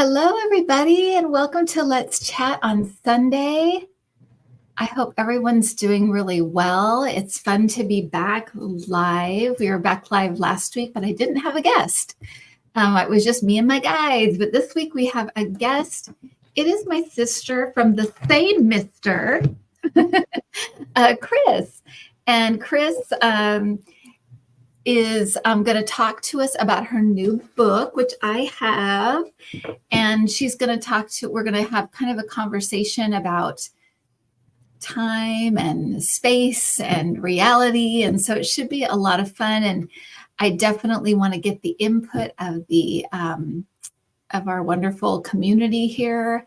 Hello, everybody, and welcome to Let's Chat on Sunday. I hope everyone's doing really well. It's fun to be back live. We were back live last week, but I didn't have a guest. It was just me and my guides, but this week we have a guest. It is my sister from the same mister, Kris. And Kris is going to talk to us about her new book, which I have. And she's going to we're going to have kind of a conversation about time and space and reality. And so it should be a lot of fun. And I definitely want to get the input of of our wonderful community here.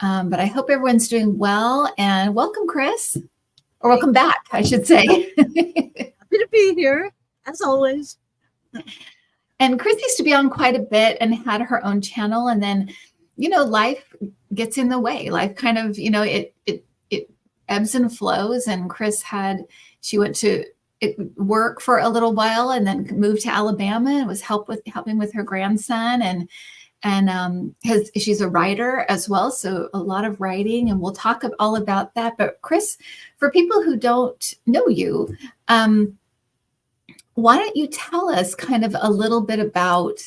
But I hope everyone's doing well, and welcome, Kris, or welcome back, I should say. Happy to be here, as always. And Kris used to be on quite a bit and had her own channel. And then, life gets in the way. Life kind of, it ebbs and flows. And Kris she went to work for a little while and then moved to Alabama and was helping with her grandson. And she's a writer as well. So a lot of writing, and we'll talk all about that. But Kris, for people who don't know you, why don't you tell us kind of a little bit about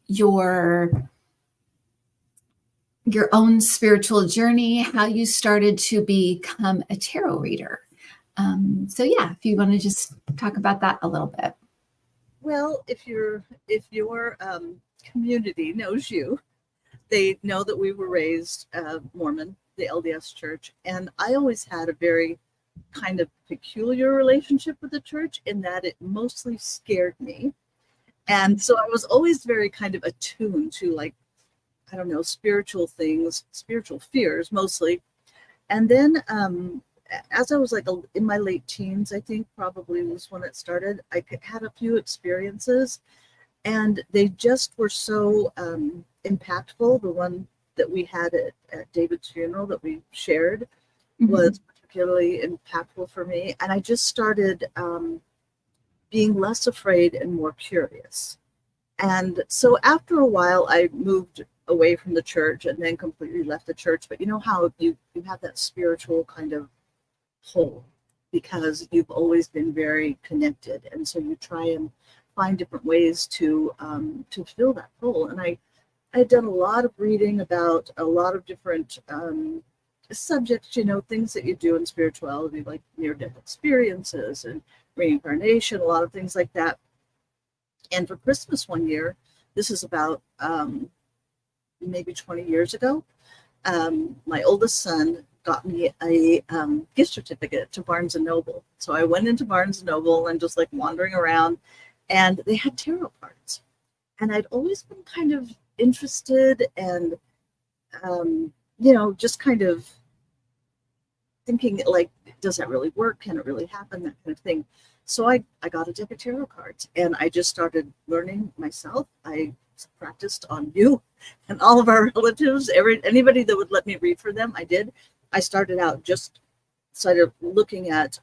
your own spiritual journey, how you started to become a tarot reader. If you want to just talk about that a little bit. Well, if your community knows you, they know that we were raised Mormon, the LDS Church, and I always had a very kind of peculiar relationship with the church in that it mostly scared me. And so I was always very kind of attuned to, spiritual things, spiritual fears mostly. And then as I was in my late teens, I think probably was when it started, I had a few experiences and they just were so impactful. The one that we had at David's funeral that we shared was particularly impactful for me. And I just started being less afraid and more curious. And so after a while, I moved away from the church and then completely left the church. But you know how you have that spiritual kind of pull because you've always been very connected. And so you try and find different ways to fill that pull. And I had done a lot of reading about a lot of different subjects, things that you do in spirituality, like near-death experiences and reincarnation, a lot of things like that. And for Christmas one year, this is about maybe 20 years ago, my oldest son got me a gift certificate to Barnes & Noble. So I went into Barnes & Noble and just wandering around, and they had tarot cards. And I'd always been kind of interested and, just kind of thinking does that really work? Can it really happen? That kind of thing. So I got a deck of tarot cards and I just started learning myself. I practiced on you and all of our relatives, anybody that would let me read for them, I did. I started out just started looking at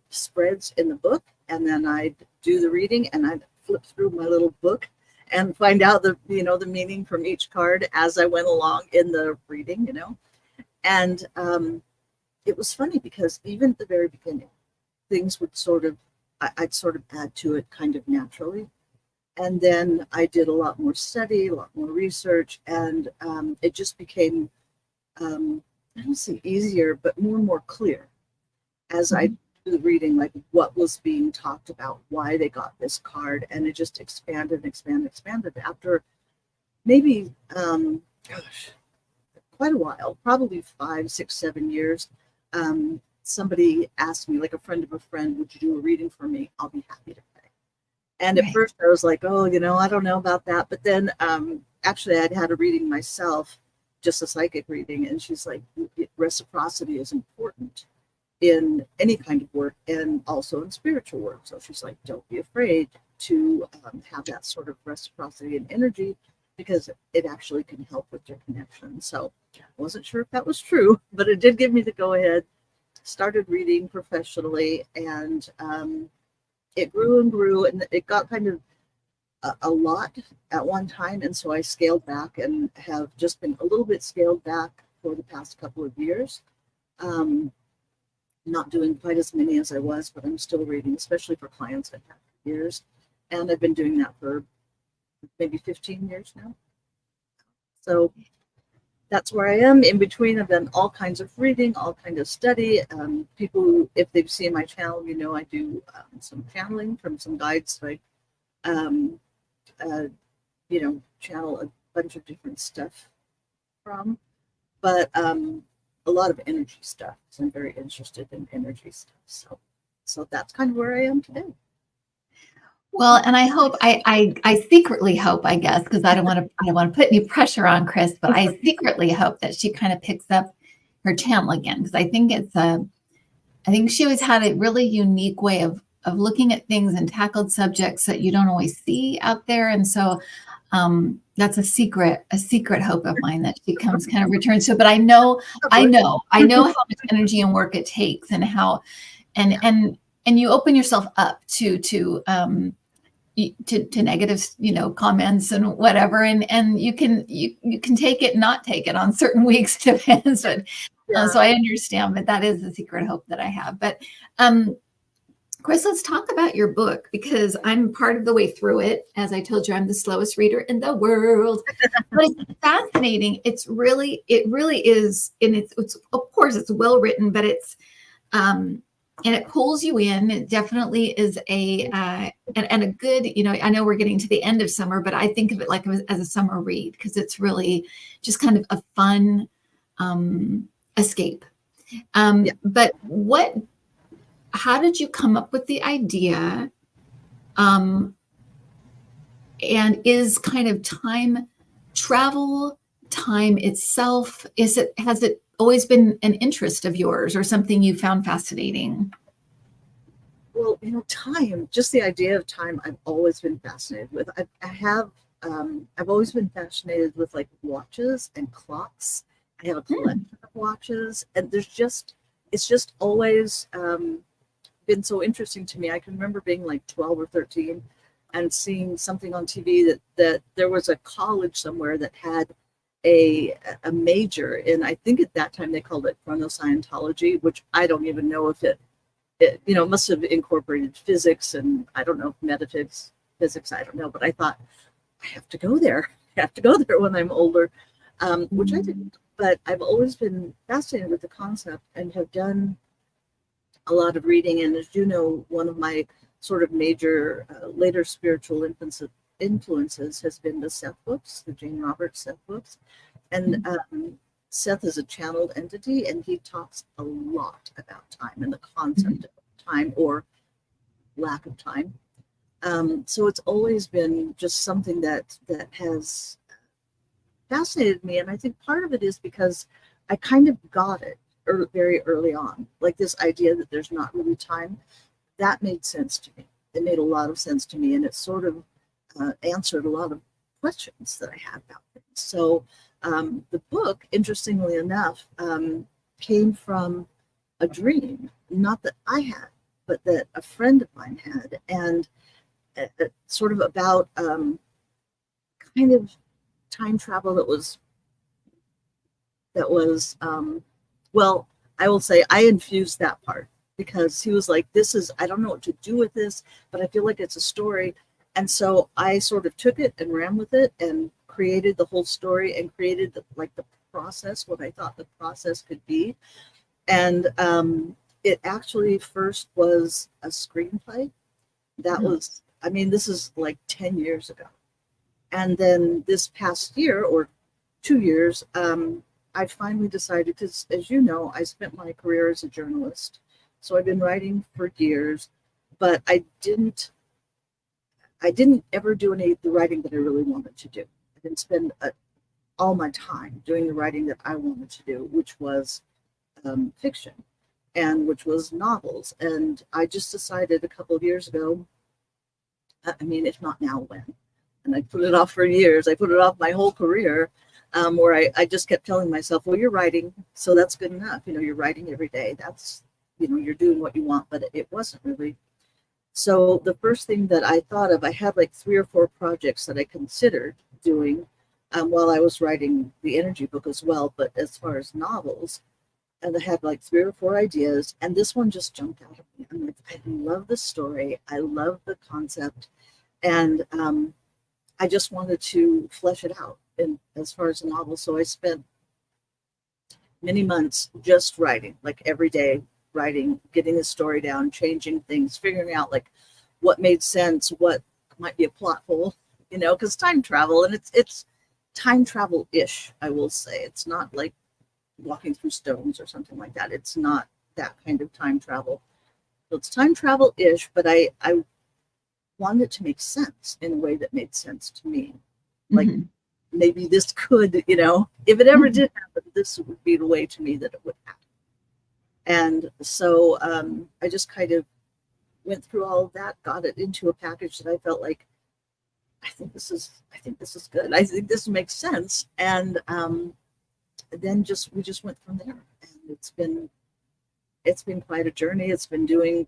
spreads in the book, and then I'd do the reading and I'd flip through my little book and find out the meaning from each card as I went along in the reading, And it was funny because even at the very beginning, things would I'd sort of add to it kind of naturally. And then I did a lot more study, a lot more research, and it just became, I don't say easier, but more and more clear as I do the reading, what was being talked about, why they got this card, and it just expanded. After maybe, quite a while, probably 5, 6, 7 years, somebody asked me, a friend of a friend, would you do a reading for me? I'll be happy to pay. And at first I was like, oh, I don't know about that. But then actually I'd had a reading myself, just a psychic reading. And she's like, reciprocity is important in any kind of work and also in spiritual work. So she's like, don't be afraid to have that sort of reciprocity and energy, because it actually can help with your connection. So I wasn't sure if that was true, but it did give me the go ahead. Started reading professionally, and it grew and grew, and it got kind of a lot at one time, and so I scaled back and have just been a little bit scaled back for the past couple of years. Not doing quite as many as I was, but I'm still reading, especially for clients I've had for years. And I've been doing that for maybe 15 years now. So that's where I am. In between, I've done all kinds of reading, all kinds of study. People, if they've seen my channel, I do some channeling from some guides. So I, channel a bunch of different stuff from, but a lot of energy stuff. So I'm very interested in energy stuff. So that's kind of where I am today. Well, and I hope I secretly hope, I guess, because I don't want to put any pressure on Kris, but I secretly hope that she kind of picks up her channel again, because I think I think she always had a really unique way of looking at things and tackled subjects that you don't always see out there. And so that's a secret hope of mine, that she comes kind of returns to it. But I know how much energy and work it takes, and how, and you open yourself up to negative, comments and whatever. And you can take it, not take it on certain weeks, depends. But so I understand, but that is the secret hope that I have. But Kris, let's talk about your book, because I'm part of the way through it. As I told you, I'm the slowest reader in the world, but it's fascinating. It really is. And it's of course it's well written, but it's, and it pulls you in. It definitely is and a good, I know we're getting to the end of summer, but I think of it like as a summer read, because it's really just kind of a fun escape. But how did you come up with the idea? And is kind of time travel, time itself, has it always been an interest of yours, or something you found fascinating? Well, time, just the idea of time, I've always been fascinated with. I've always been fascinated with like watches and clocks. I have a collection of watches, and it's just always been so interesting to me. I can remember being like 12 or 13 and seeing something on TV that there was a college somewhere that had a major in, I think at that time they called it chronoscientology, which I don't even know if it must have incorporated physics, and I don't know if metaphysics, I don't know, but I thought, I have to go there. I have to go there when I'm older, which I didn't. But I've always been fascinated with the concept and have done a lot of reading. And as you know, one of my sort of major later spiritual influences has been the Seth books, the Jane Roberts Seth books. And Seth is a channeled entity, and he talks a lot about time and the concept of time or lack of time. So it's always been just something that has fascinated me. And I think part of it is because I kind of got it very early on, like this idea that there's not really time. That made sense to me. It made a lot of sense to me, and it sort of answered a lot of questions that I had about things. So the book, interestingly enough, came from a dream, not that I had, but that a friend of mine had, and sort of about kind of time travel that was well, I will say I infused that part, because he was like, I don't know what to do with this, but I feel like it's a story. And so I sort of took it and ran with it and created the whole story and created the process, what I thought the process could be. And it actually first was a screenplay. That was, this is like 10 years ago. And then this past year or 2 years, I finally decided, because as you know, I spent my career as a journalist. So I've been writing for years, but I didn't ever do any of the writing that I really wanted to do. I didn't spend all my time doing the writing that I wanted to do, which was fiction, and which was novels. And I just decided a couple of years ago, if not now, when? And I put it off for years. I put it off my whole career, where I just kept telling myself, well, you're writing, so that's good enough. You're writing every day. That's, you're doing what you want, but it wasn't really. So the first thing that I thought of, I had like 3 or 4 projects that I considered doing while I was writing the energy book as well. But as far as novels, and I had like 3 or 4 ideas, and this one just jumped out at me. I'm like, I love the story, I love the concept, and I just wanted to flesh it out in as far as a novel. So I spent many months just writing, like every day writing, getting the story down, changing things, figuring out like what made sense, what might be a plot hole, because time travel, and it's time travel-ish, I will say. It's not like walking through stones or something like that. It's not that kind of time travel. So it's time travel-ish, but I wanted it to make sense in a way that made sense to me. Like maybe this could, if it ever did happen, this would be the way to me that it would happen. And so I just kind of went through all of that, got it into a package that I felt like, I think this is good. I think this makes sense. And then we just went from there. And it's been quite a journey. It's been doing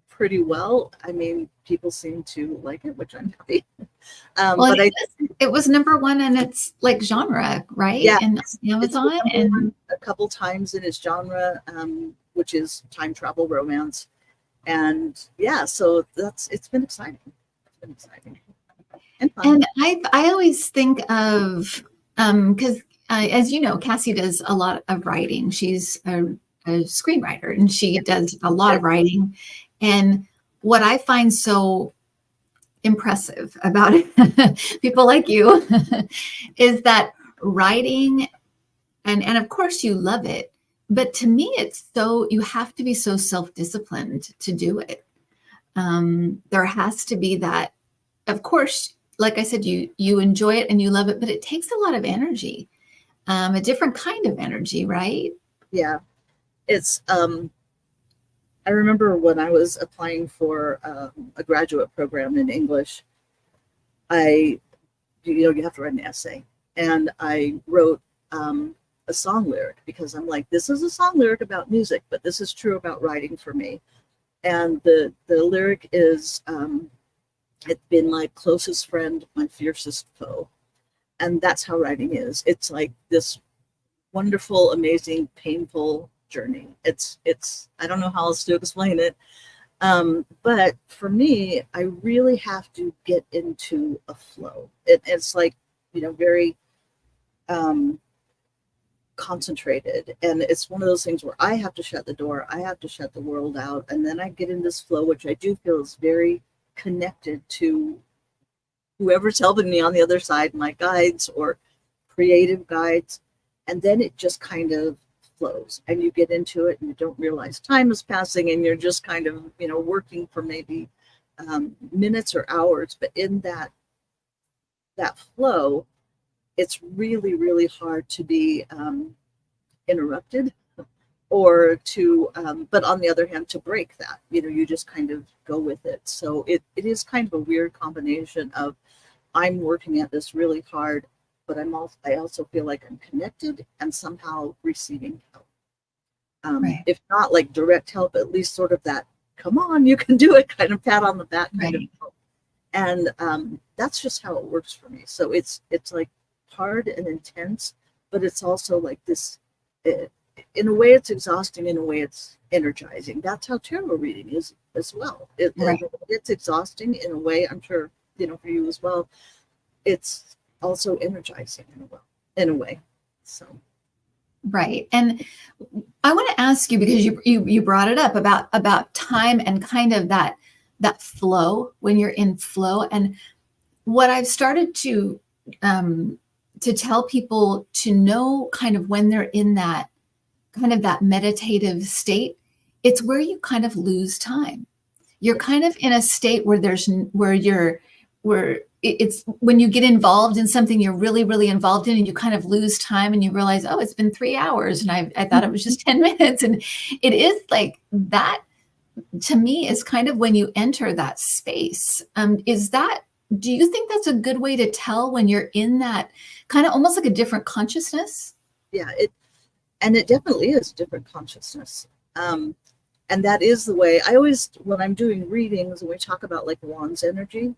pretty well. I mean, people seem to like it, which I'm happy. Well, but it was #1 in its like genre, right? Yeah, and Amazon, and a couple times in its genre, which is time travel romance. And yeah, so it's been exciting. It's been exciting and fun. And I always think of because as you know, Cassie does a lot of writing. She's a screenwriter, and she does a lot of writing. And what I find so impressive about it, people like you, is that writing, and of course you love it, but to me it's so, you have to be so self-disciplined to do it. There has to be that, of course, like I said, you enjoy it and you love it, but it takes a lot of energy, a different kind of energy, right? Yeah, it's I remember when I was applying for a graduate program in English, you have to write an essay, and I wrote a song lyric, because I'm like, this is a song lyric about music, but this is true about writing for me. And the lyric is, it's been my closest friend, my fiercest foe. And that's how writing is. It's like this wonderful, amazing, painful journey. It's I don't know how else to explain it. But for me, I really have to get into a flow. It's like, very concentrated. And it's one of those things where I have to shut the door. I have to shut the world out. And then I get in this flow, which I do feel is very connected to whoever's helping me on the other side, my guides or creative guides. And then it just kind of flows, and you get into it and you don't realize time is passing, and you're just kind of, working for maybe minutes or hours. But in that flow, it's really, really hard to be interrupted, or to, but on the other hand, to break that, you just kind of go with it. So it is kind of a weird combination of, I'm working at this really hard, but I also feel like I'm connected and somehow receiving help. Right. If not like direct help, at least sort of that, come on, you can do it, kind of pat on the back kind of help. And that's just how it works for me. So it's like hard and intense, but it's also like this, in a way it's exhausting, in a way it's energizing. That's how tarot reading is as well. It's exhausting in a way, I'm sure, for you as well. It's also energizing in a way. So. Right. And I want to ask you, because you brought it up about time and kind of that flow, when you're in flow. And what I've started to tell people to know, kind of when they're in that kind of that meditative state, it's where you kind of lose time. You're kind of in a state where it's when you get involved in something you're really, really involved in, and you kind of lose time, and you realize, oh, it's been 3 hours and I thought it was just 10 minutes. And it is like that, to me, is kind of when you enter that space. Do you think that's a good way to tell when you're in that kind of almost like a different consciousness? Yeah, it definitely is a different consciousness. And And that is the way I always, when I'm doing readings and we talk about like Wands energy,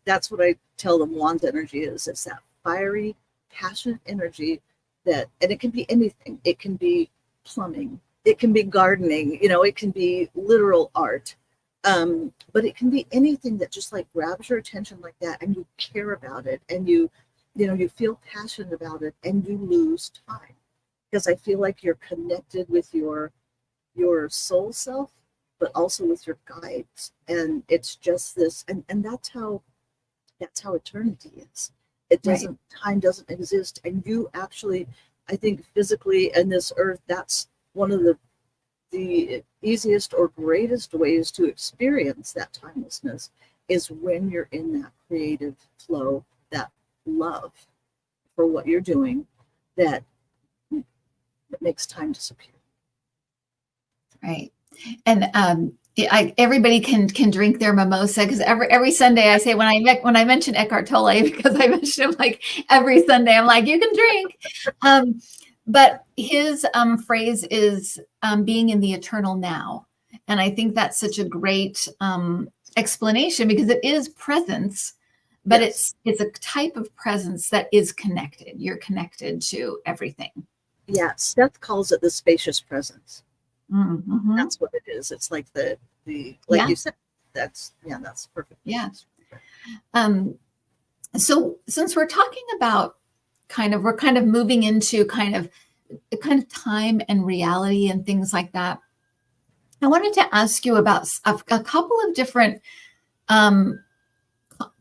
that's what I tell them Wands energy is. It's that fiery, passionate energy that, and it can be anything. It can be plumbing, it can be gardening, it can be literal art. But it can be anything that just like grabs your attention like that, and you care about it, and you feel passionate about it, and you lose time. Because I feel like you're connected with your soul self, but also with your guides. And it's just this, and that's how eternity is. It doesn't, right. Time doesn't exist. And you actually, I think physically in this earth, that's one of the easiest or greatest ways to experience that timelessness is when you're in that creative flow, that love for what you're doing, that makes time disappear. Right. And everybody can drink their mimosa, because every Sunday I say, when I mention Eckhart Tolle, because I mention him like every Sunday, I'm like, you can drink. But his phrase is being in the eternal now. And I think that's such a great explanation, because it is presence, but yes. It's a type of presence that is connected. You're connected to everything. Yeah, Seth calls it the spacious presence. Mm-hmm. That's what it is. It's like the like you said. That's perfect. Yeah. So since we're talking about we're kind of moving into kind of time and reality and things like that, I wanted to ask you about a couple of different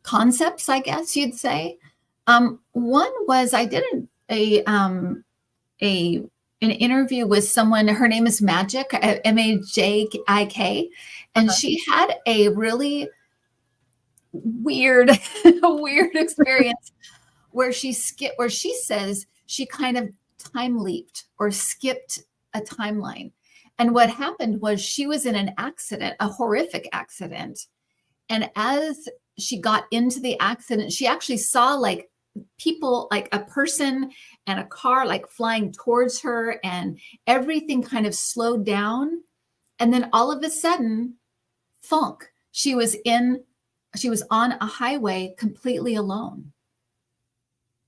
concepts, I guess you'd say. One was, I did an interview with someone. Her name is Magic, Majik, and she had a really weird experience where she says she kind of time leaped or skipped a timeline. And what happened was, she was in an accident, a horrific accident. And as she got into the accident, she actually saw like people, like a person and a car like flying towards her, and everything kind of slowed down. And then all of a sudden, thunk, she was on a highway completely alone.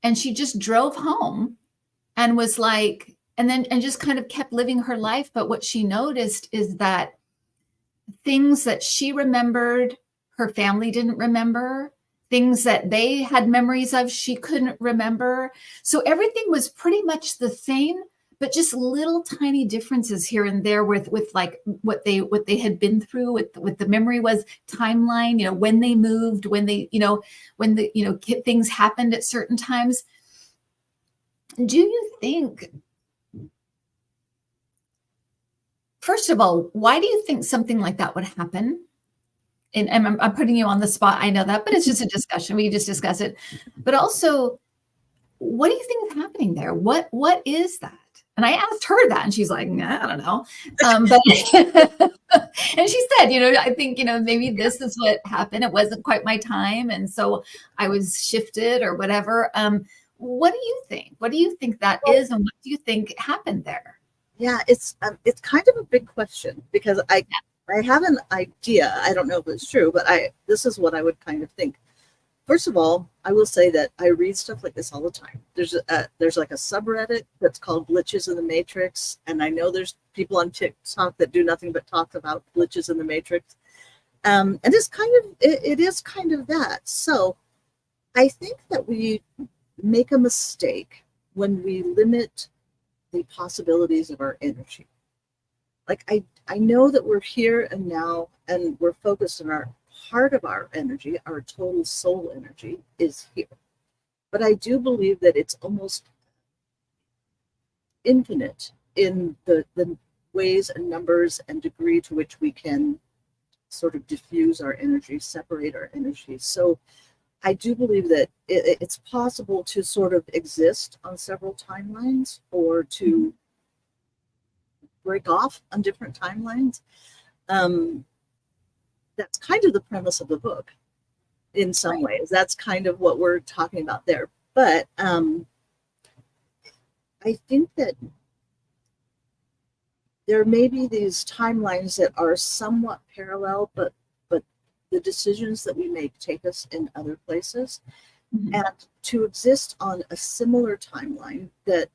And she just drove home and was like, and just kind of kept living her life. But what she noticed is that things that she remembered, her family didn't remember. Things that they had memories of, she couldn't remember. So everything was pretty much the same, but just little tiny differences here and there with like what they had been through, with the memory was timeline, when they moved, when they, when the, things happened at certain times. Do you think, first of all, why do you think something like that would happen? And I'm putting you on the spot, I know that, but it's just a discussion. We just discuss it. But also, what do you think is happening there? What is that? And I asked her that, and she's like, nah, I don't know. But and she said, I think, maybe this is what happened. It wasn't quite my time, and so I was shifted or whatever. What do you think? What do you think that is, and what do you think happened there? Yeah, it's kind of a big question, because I have an idea. I don't know if it's true, but this is what I would kind of think. First of all, I will say that I read stuff like this all the time. There's like a subreddit that's called Glitches in the Matrix, and I know there's people on TikTok that do nothing but talk about glitches in the Matrix. And it is kind of that. So I think that we make a mistake when we limit the possibilities of our energy. Like I know that we're here and now, and we're focused on our part of our energy, our total soul energy is here. But I do believe that it's almost infinite in the ways and numbers and degree to which we can sort of diffuse our energy, separate our energy. So I do believe that it's possible to sort of exist on several timelines, or to break off on different timelines. That's kind of the premise of the book in some ways. That's kind of what we're talking about there. But I think that there may be these timelines that are somewhat parallel, but the decisions that we make take us in other places. Mhm. And to exist on a similar timeline that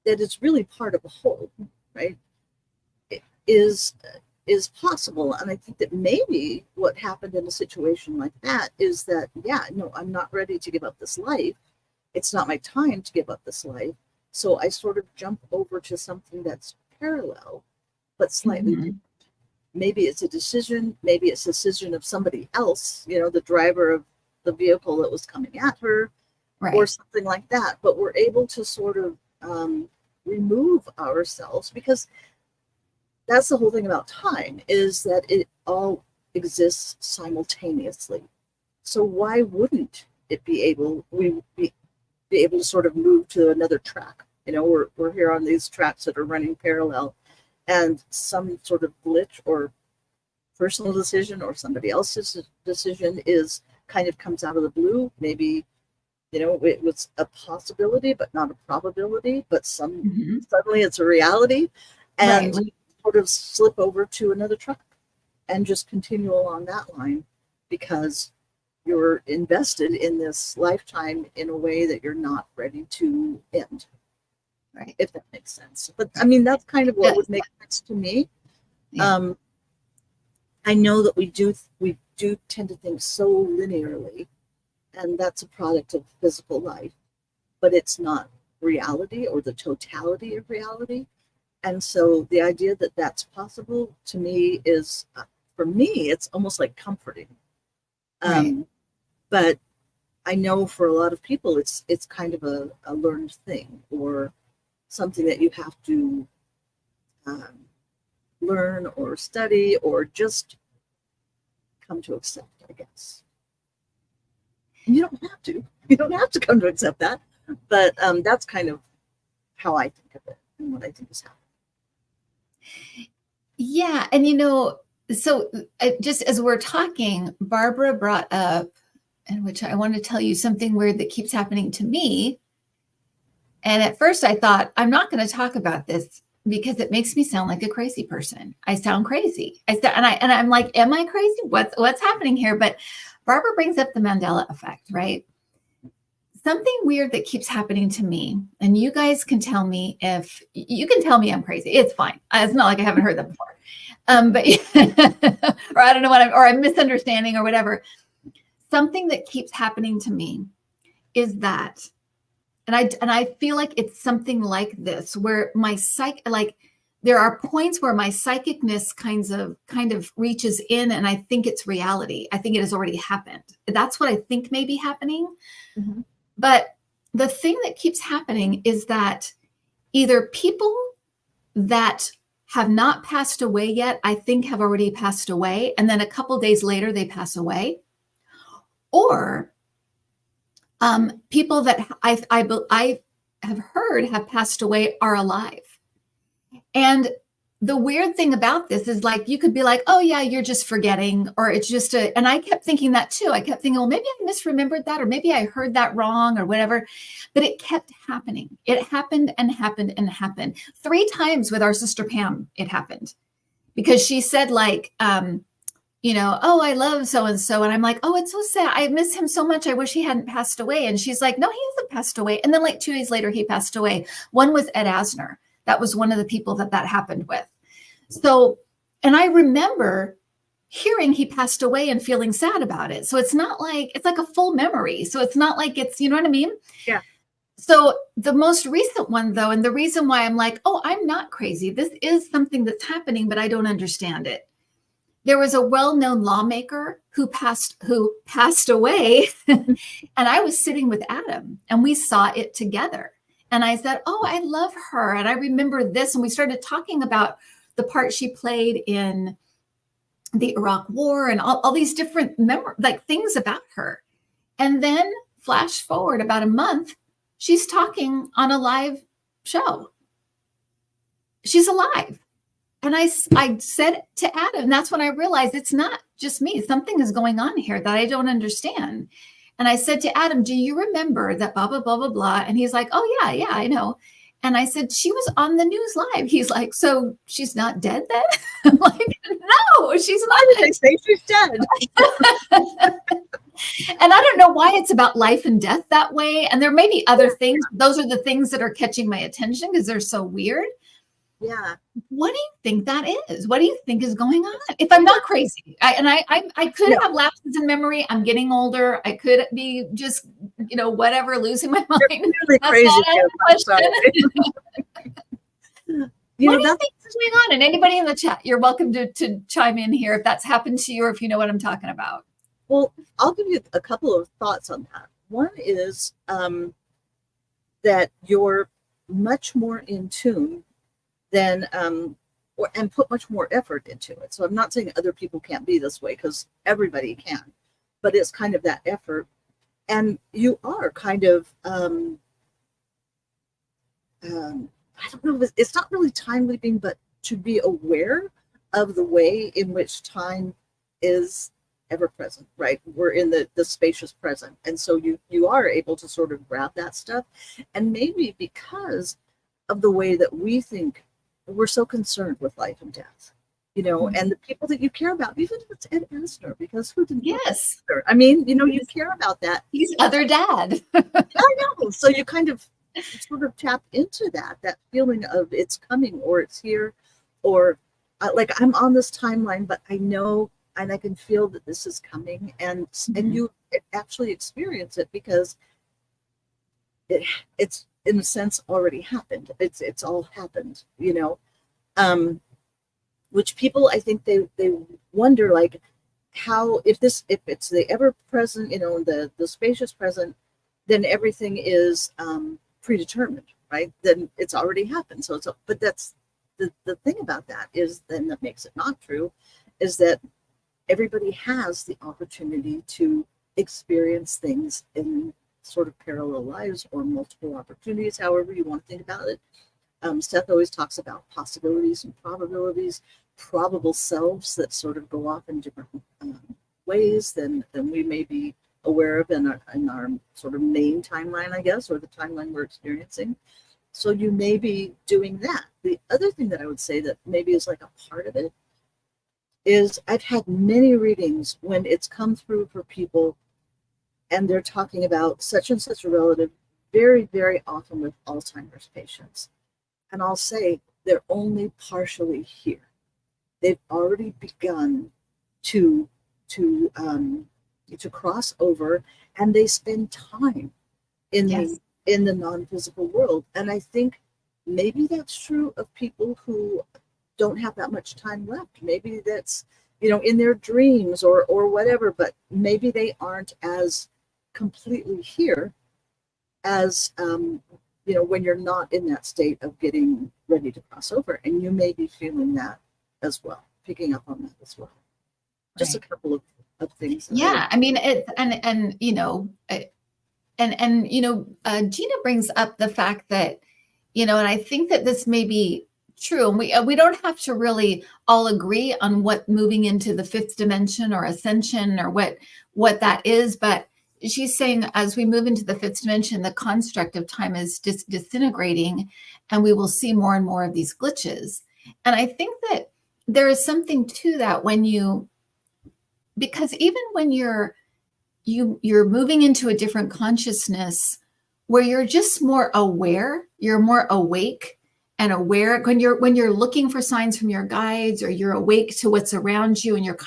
is really part of a whole, right, is possible. And I think that maybe what happened in a situation like that is that, yeah, no, I'm not ready to give up this life. It's not my time to give up this life. So I sort of jump over to something that's parallel, but slightly Mhm. different. Maybe it's a decision, maybe it's a decision of somebody else, the driver of the vehicle that was coming at her, or Right. something like that. But we're able to sort of remove ourselves, because that's the whole thing about time, is that it all exists simultaneously. So why wouldn't it be able to sort of move to another track? We're here on these tracks that are running parallel, and some sort of glitch or personal decision or somebody else's decision comes out of the blue. Maybe it was a possibility but not a probability, but Mhm. suddenly it's a reality, Right. and sort of slip over to another track and just continue along that line, because you're invested in this lifetime in a way that you're not ready to end, Right. if that makes sense. But I mean, that's kind of what would Yes. make sense to me. Yeah. I know that we do tend to think so linearly, and that's a product of physical life, but it's not reality or the totality of reality. And so the idea that that's possible to me is, for me, it's almost like comforting. Right. But I know for a lot of people, it's kind of a learned thing, or something that you have to um, learn or study or just come to accept, I guess. And you don't have to. You don't have to come to accept that. But that's kind of how I think of it and what I think is happening. Yeah. And so just as we're talking, Barbara brought up, and which I want to tell you something weird that keeps happening to me. And at first I thought, I'm not going to talk about this because it makes me sound like a crazy person. I sound crazy. And I'm like, am I crazy? What's happening here? But Barbara brings up the Mandela effect, right? Something weird that keeps happening to me, and you guys can tell me if you can tell me I'm crazy. It's fine. It's not like I haven't heard that before. But or I don't know or I'm misunderstanding or whatever. Something that keeps happening to me is that, and I feel like it's something like this, where my there are points where my psychicness kind of reaches in, and I think it's reality. I think it has already happened. That's what I think may be happening. Mm-hmm. But the thing that keeps happening is that either people that have not passed away yet, I think have already passed away, and then a couple days later they pass away, or people that I have heard have passed away are alive. And the weird thing about this is, like, you could be like, oh yeah, you're just forgetting, or it's just and I kept thinking that too. I kept thinking, well, maybe I misremembered that, or maybe I heard that wrong or whatever. But it kept happening. It happened and happened and happened. 3 times with our sister Pam, it happened. Because she said, like, oh, I love so and so. And I'm like, oh, it's so sad. I miss him so much. I wish he hadn't passed away. And she's like, no, he hasn't passed away. And then, like, 2 days later, he passed away. One was Ed Asner. That was one of the people that happened with. So, and I remember hearing he passed away and feeling sad about it. So it's not like, it's like a full memory. So it's not like it's, you know what I mean? Yeah. So the most recent one, though, and the reason why I'm like, oh, I'm not crazy. This is something that's happening, but I don't understand it. There was a well-known lawmaker who passed away, and I was sitting with Adam, and we saw it together. And I said, oh, I love her, and I remember this. And we started talking about the part she played in the Iraq War and all these different things about her. And then flash forward about a month, she's talking on a live show. She's alive. And I said to Adam, that's when I realized it's not just me. Something is going on here that I don't understand. And I said to Adam, do you remember that blah, blah, blah, blah, blah? And he's like, oh, yeah, I know. And I said, she was on the news live. He's like, so she's not dead then? I'm like, no, she's not. Why did they say she's dead? And I don't know why it's about life and death that way. And there may be other things. Those are the things that are catching my attention because they're so weird. Yeah. What do you think that is? What do you think is going on? If I'm not crazy, I could have lapses in memory. I'm getting older. I could be just, whatever, losing my mind. You're really crazy. I'm sorry. What do you think is going on? And anybody in the chat, you're welcome to chime in here if that's happened to you or if you know what I'm talking about. Well, I'll give you a couple of thoughts on that. One is that you're much more in tune than and put much more effort into it. So I'm not saying other people can't be this way, because everybody can, but it's kind of that effort. And you are kind of I don't know, it's not really time leaping, but to be aware of the way in which time is ever present, right? We're in the spacious present. And so you are able to sort of grab that stuff. And maybe because of the way that we think, we're so concerned with life and death, and the people that you care about, even if it's Ed Asner, because who didn't? Yes. I mean, you care about that. He's other dad. I know. So you kind of sort of tap into that feeling of it's coming, or it's here, or like I'm on this timeline, but I know, and I can feel that this is coming, and you actually experience it because it's in a sense already happened. It's all happened, which people, I think they wonder, like, how, if it's the ever present, the spacious present, then everything is predetermined, right? Then it's already happened. So but that's the thing about that is, then that makes it not true, is that everybody has the opportunity to experience things in sort of parallel lives or multiple opportunities, however you want to think about it. Seth always talks about possibilities and probabilities, probable selves that sort of go off in different ways than we may be aware of in our sort of main timeline, I guess, or the timeline we're experiencing. So you may be doing that. The other thing that I would say that maybe is like a part of it is, I've had many readings when it's come through for people and they're talking about such and such a relative, very, very often with Alzheimer's patients. And I'll say they're only partially here. They've already begun to cross over, and they spend time in the non-physical world. And I think maybe that's true of people who don't have that much time left. Maybe that's, in their dreams or whatever, but maybe they aren't as completely here as when you're not in that state of getting ready to cross over. And you may be feeling that as well, picking up on that as well. Just a couple of things. Yeah, I mean, Gina brings up the fact that, and I think that this may be true, and we don't have to really all agree on what moving into the fifth dimension or ascension or what that is, but she's saying as we move into the fifth dimension, the construct of time is disintegrating, and we will see more and more of these glitches. And I think that there is something to that because even when you're moving into a different consciousness where you're just more aware, you're more awake and aware, when you're looking for signs from your guides, or you're awake to what's around you, and you're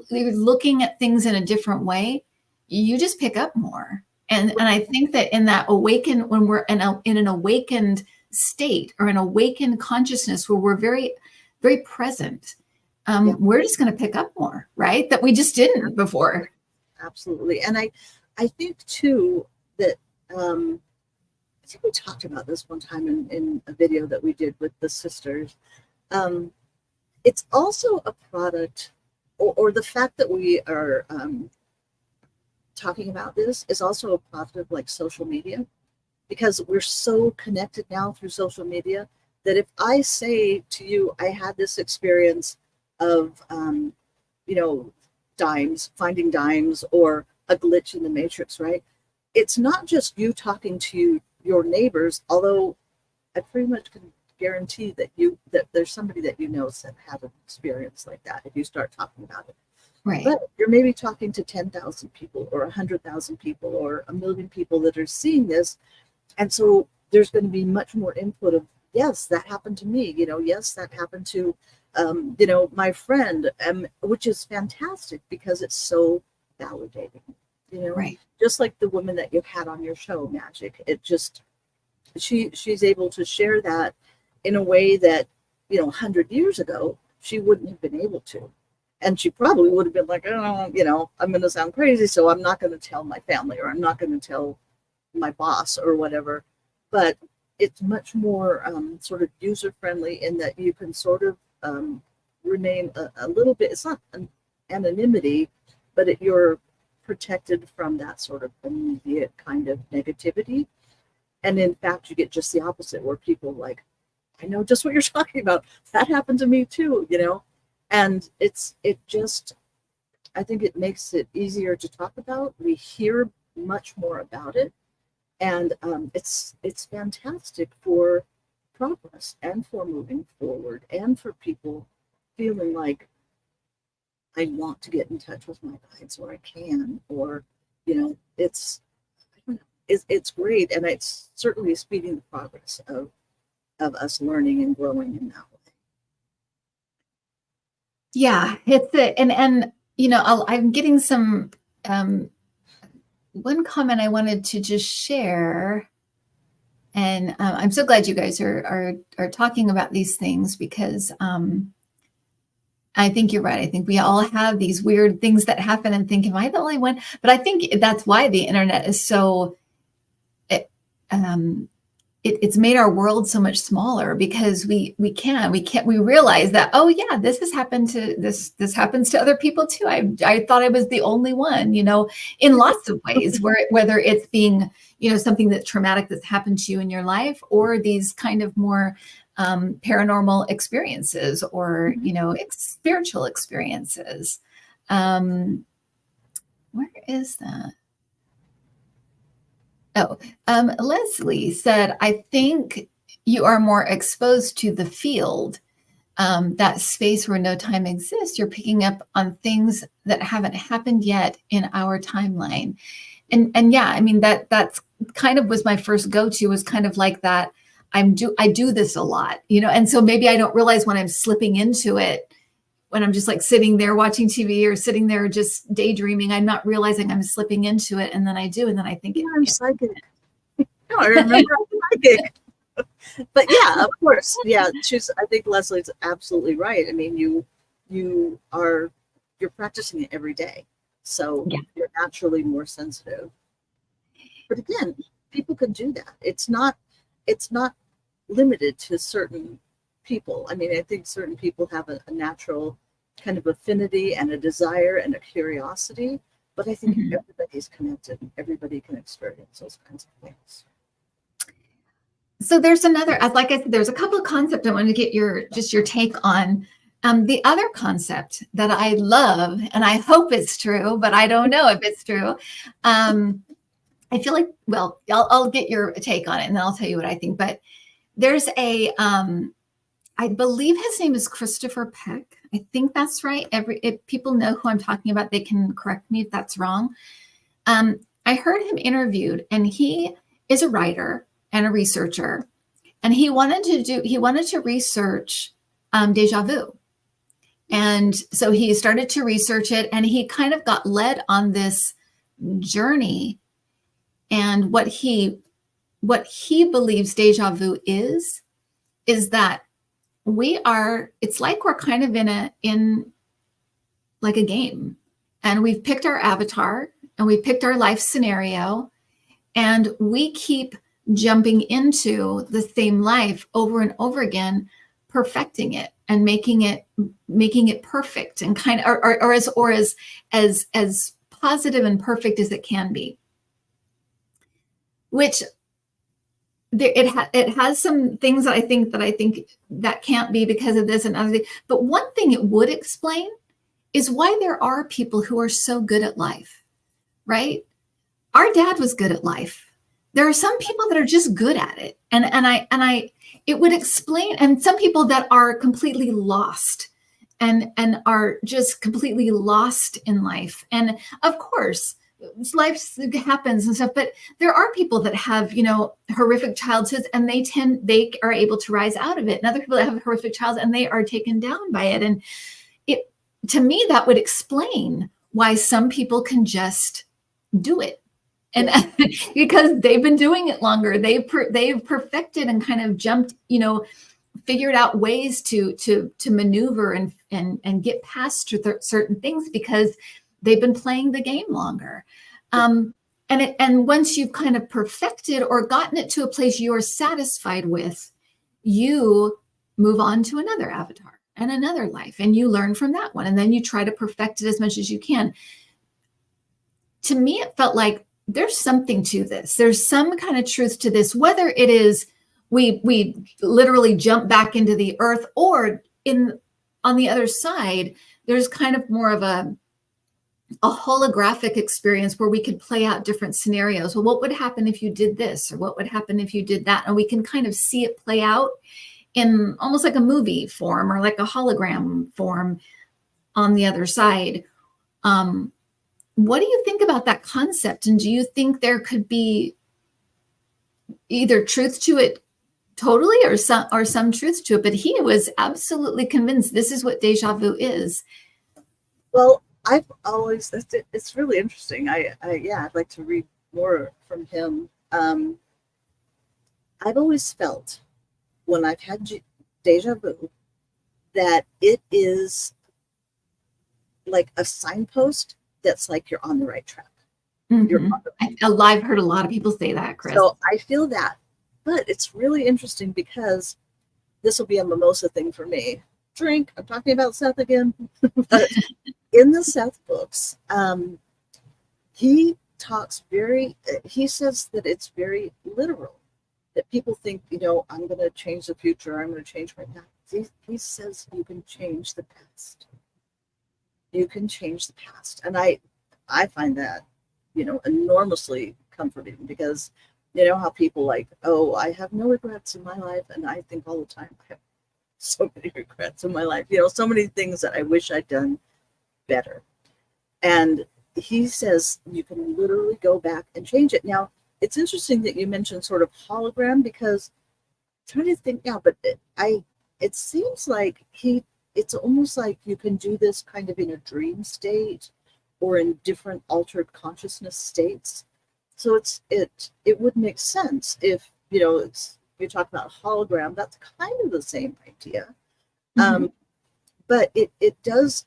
looking at things in a different way, you just pick up more. And I think that in that awakened, when we're in an awakened state or an awakened consciousness where we're very, very present, we're just going to pick up more, right? That we just didn't before. Absolutely. And I think too that I think we talked about this one time in a video that we did with the sisters. It's also a product, or the fact that we are talking about this is also a product of like social media, because we're so connected now through social media that if I say to you, I had this experience of, finding dimes or a glitch in the matrix, right? It's not just you talking to your neighbors, although I pretty much can guarantee that there's somebody that that had an experience like that if you start talking about it. Right. But you're maybe talking to 10,000 people or 100,000 people or 1 million people that are seeing this. And so there's going to be much more input of, yes, that happened to me, yes, that happened to, my friend, which is fantastic because it's so validating, Right. just like the woman that you had on your show, Magic. It just, she's able to share that in a way that, 100 years ago, she wouldn't have been able to. And she probably would have been like, oh, I'm going to sound crazy, so I'm not going to tell my family, or I'm not going to tell my boss or whatever. But it's much more sort of user friendly in that you can sort of remain a little bit, it's not an anonymity, but you're protected from that sort of immediate kind of negativity. And in fact, you get just the opposite, where people are like, I know just what you're talking about. That happened to me too, And I think it makes it easier to talk about. We hear much more about it. And it's fantastic for progress and for moving forward and for people feeling like, I want to get in touch with my guides, or I can, or, it's great. And it's certainly speeding the progress of us learning and growing in that way. Yeah, I'm getting some, one comment I wanted to just share, and I'm so glad you guys are talking about these things, because I think you're right. I think we all have these weird things that happen and think, am I the only one? But I think that's why the internet is so, it's made our world so much smaller, because we realize that, oh yeah, this happens to other people too. I thought I was the only one, in lots of ways, whether it's being, something that's traumatic that's happened to you in your life, or these kind of more paranormal experiences, or, spiritual experiences. Where is that? Oh, Leslie said, I think you are more exposed to the field, that space where no time exists. You're picking up on things that haven't happened yet in our timeline. And yeah, I mean, that's kind of was my first go-to, was kind of like that. I do this a lot, and so maybe I don't realize when I'm slipping into it, when I'm just like sitting there watching TV or sitting there just daydreaming, I'm not realizing I'm slipping into it. And then I do. And then I think, yeah, I'm psychic. No, I remember I'm psychic. But yeah, of course. Yeah. I think Leslie's absolutely right. I mean, you're practicing it every day. So yeah, you're naturally more sensitive. But again, people can do that. It's not limited to certain people. I mean, I think certain people have a natural kind of affinity and a desire and a curiosity, but I think everybody's connected and everybody can experience those kinds of things. So there's another, like I said, there's a couple of concepts I want to get your take on. The other concept that I love, and I hope it's true, but I don't know if it's true. I feel like, well, I'll get your take on it and then I'll tell you what I think. But there's I believe his name is Christopher Peck. I think that's right. If people know who I'm talking about, they can correct me if that's wrong. I heard him interviewed, and he is a writer and a researcher, and he wanted to research déjà vu. And so he started to research it, and he kind of got led on this journey. And what he believes déjà vu is that it's like we're kind of in like a game, and we've picked our avatar and we picked our life scenario, and we keep jumping into the same life over and over again, perfecting it and making it perfect, and kind of, or as positive and perfect as it can be, which it has some things that I think that can't be because of this and other things. But one thing it would explain is why there are people who are so good at life, right? Our dad was good at life. there are some people that are just good at it. And I it would explain, and some people that are completely lost and are just completely lost in life. And of course, life happens and stuff, but there are people that have, horrific childhoods, and they are able to rise out of it. And other people that have horrific childhoods and they are taken down by it. And it, to me, that would explain why some people can just do it. And because they've been doing it longer, they've perfected and kind of jumped, figured out ways to maneuver and get past certain things because they've been playing the game longer. And once you've kind of perfected or gotten it to a place you're satisfied with, you move on to another avatar and another life, and you learn from that one, and then you try to perfect it as much as you can. To me, it felt like there's something to this. There's some kind of truth to this, whether it is we literally jump back into the earth, or on the other side, there's kind of more of a holographic experience where we could play out different scenarios. Well, what would happen if you did this, or what would happen if you did that? And we can kind of see it play out in almost like a movie form or like a hologram form on the other side. What do you think about that concept? And do you think there could be either truth to it totally, or some truth to it? But he was absolutely convinced this is what deja vu is. Well, I've always, it's really interesting. I'd like to read more from him. I've always felt when I've had deja vu that it is like a signpost that's like you're on the right track. Mm-hmm. I've heard a lot of people say that, Kris. So I feel that. But it's really interesting because this will be a mimosa thing for me. Drink. I'm talking about Seth again. But in the Seth books, he says that it's very literal. That people think, I'm going to change the future. I'm going to change my past. He says you can change the past. You can change the past. And I find that, enormously comforting, because how people like, oh, I have no regrets in my life. And I think all the time, I have so many regrets in my life, so many things that I wish I'd done better. And he says you can literally go back and change it. Now, it's interesting that you mentioned sort of hologram, because I'm trying to think now, but it seems like it's almost like you can do this kind of in a dream state or in different altered consciousness states. So it would make sense if, you talk about hologram, that's kind of the same idea. Mm-hmm. But it does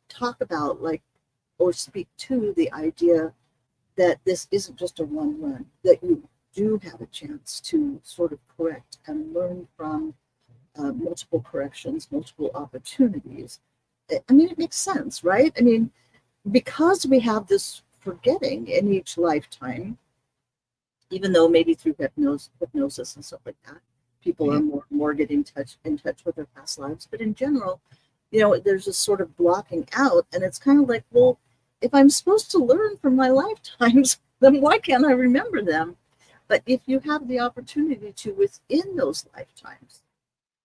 talk about, like, or speak to the idea that this isn't just a one run, that you do have a chance to sort of correct and learn from multiple corrections, multiple opportunities. I mean, it makes sense, right? I mean, because we have this forgetting in each lifetime, even though maybe through hypnosis and stuff like that, people are more getting in touch with their past lives. But in general, there's this sort of blocking out, and it's kind of like, well, if I'm supposed to learn from my lifetimes, then why can't I remember them? But if you have the opportunity to, within those lifetimes,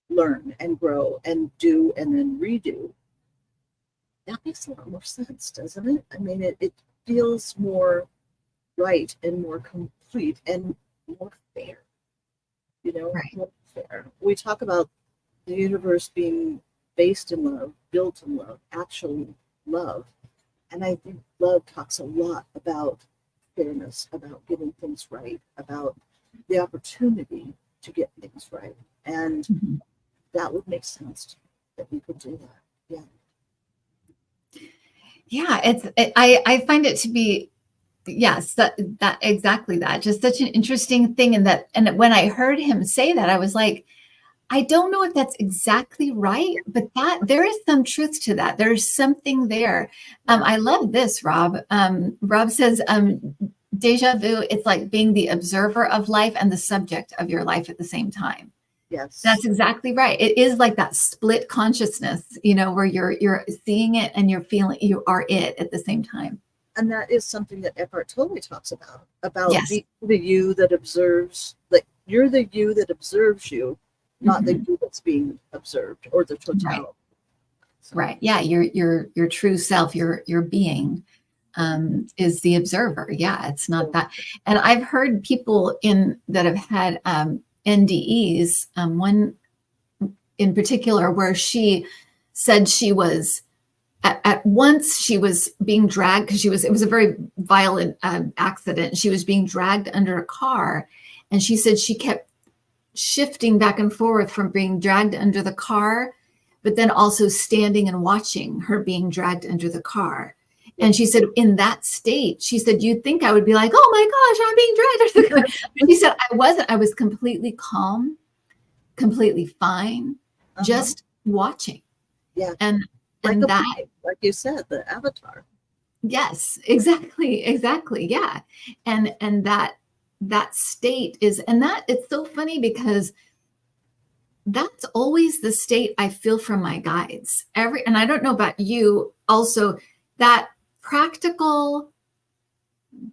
learn and grow and do and then redo, that makes a lot more sense, doesn't it? I mean, it feels more right and more complete and more fair, right. More fair. We talk about the universe being based in love, built in love, actually love. And I think love talks a lot about fairness, about getting things right, about the opportunity to get things right. And that would make sense to me, that we could do that. Yeah. Yeah, I find it to be, yes, that exactly that. Just such an interesting thing. And when I heard him say that, I was like, I don't know if that's exactly right, but there is some truth to that. There's something there. I love this, Rob. Rob says, deja vu, it's like being the observer of life and the subject of your life at the same time. Yes. That's exactly right. It is like that split consciousness, where you're seeing it and you're feeling, you are it at the same time. And that is something that Eckhart Tolle talks about Yes. the you that observes, like you're the you that observes you, not the you that's being observed, or the totality. Right. So. Right. Yeah. Your true self, your being, is the observer. Yeah. It's not that. And I've heard people that have had NDEs, one in particular, where she said she was at once she was being dragged because it was a very violent accident. She was being dragged under a car, and she said she kept shifting back and forth from being dragged under the car, but then also standing and watching her being dragged under the car. And she said, in that state, she said, you'd think I would be like, oh my gosh, I'm being dragged under the car. But she said, I wasn't. I was completely calm, completely fine, just watching. Yeah. And that, like you said, the avatar. Yes, exactly. Yeah. And that state is, and that it's so funny because that's always the state I feel from my guides. And I don't know about you also, that practical,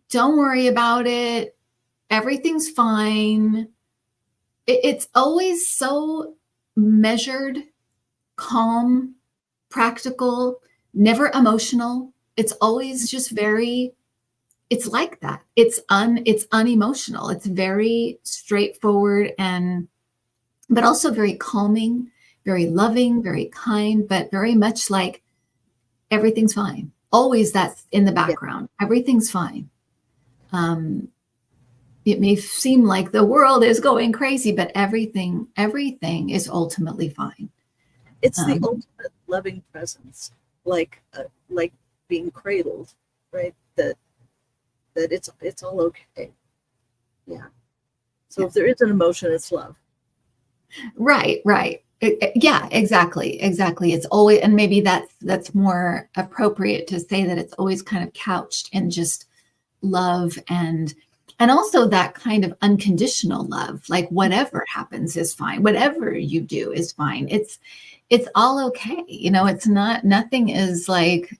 don't worry about it, everything's fine. It's always so measured, calm, practical, never emotional. It's always just it's like that. It's unemotional. It's very straightforward but also very calming, very loving, very kind, but very much like everything's fine. Always that's in the background. Yeah. Everything's fine. It may seem like the world is going crazy, but everything is ultimately fine. It's the ultimate loving presence, like being cradled, right? That it's all okay. Yeah. So if there is an emotion, it's love. Right. Yeah, exactly. It's always, and maybe that's more appropriate to say that it's always kind of couched in just love and also that kind of unconditional love, like whatever happens is fine. Whatever you do is fine. It's all okay. It's not, nothing is like,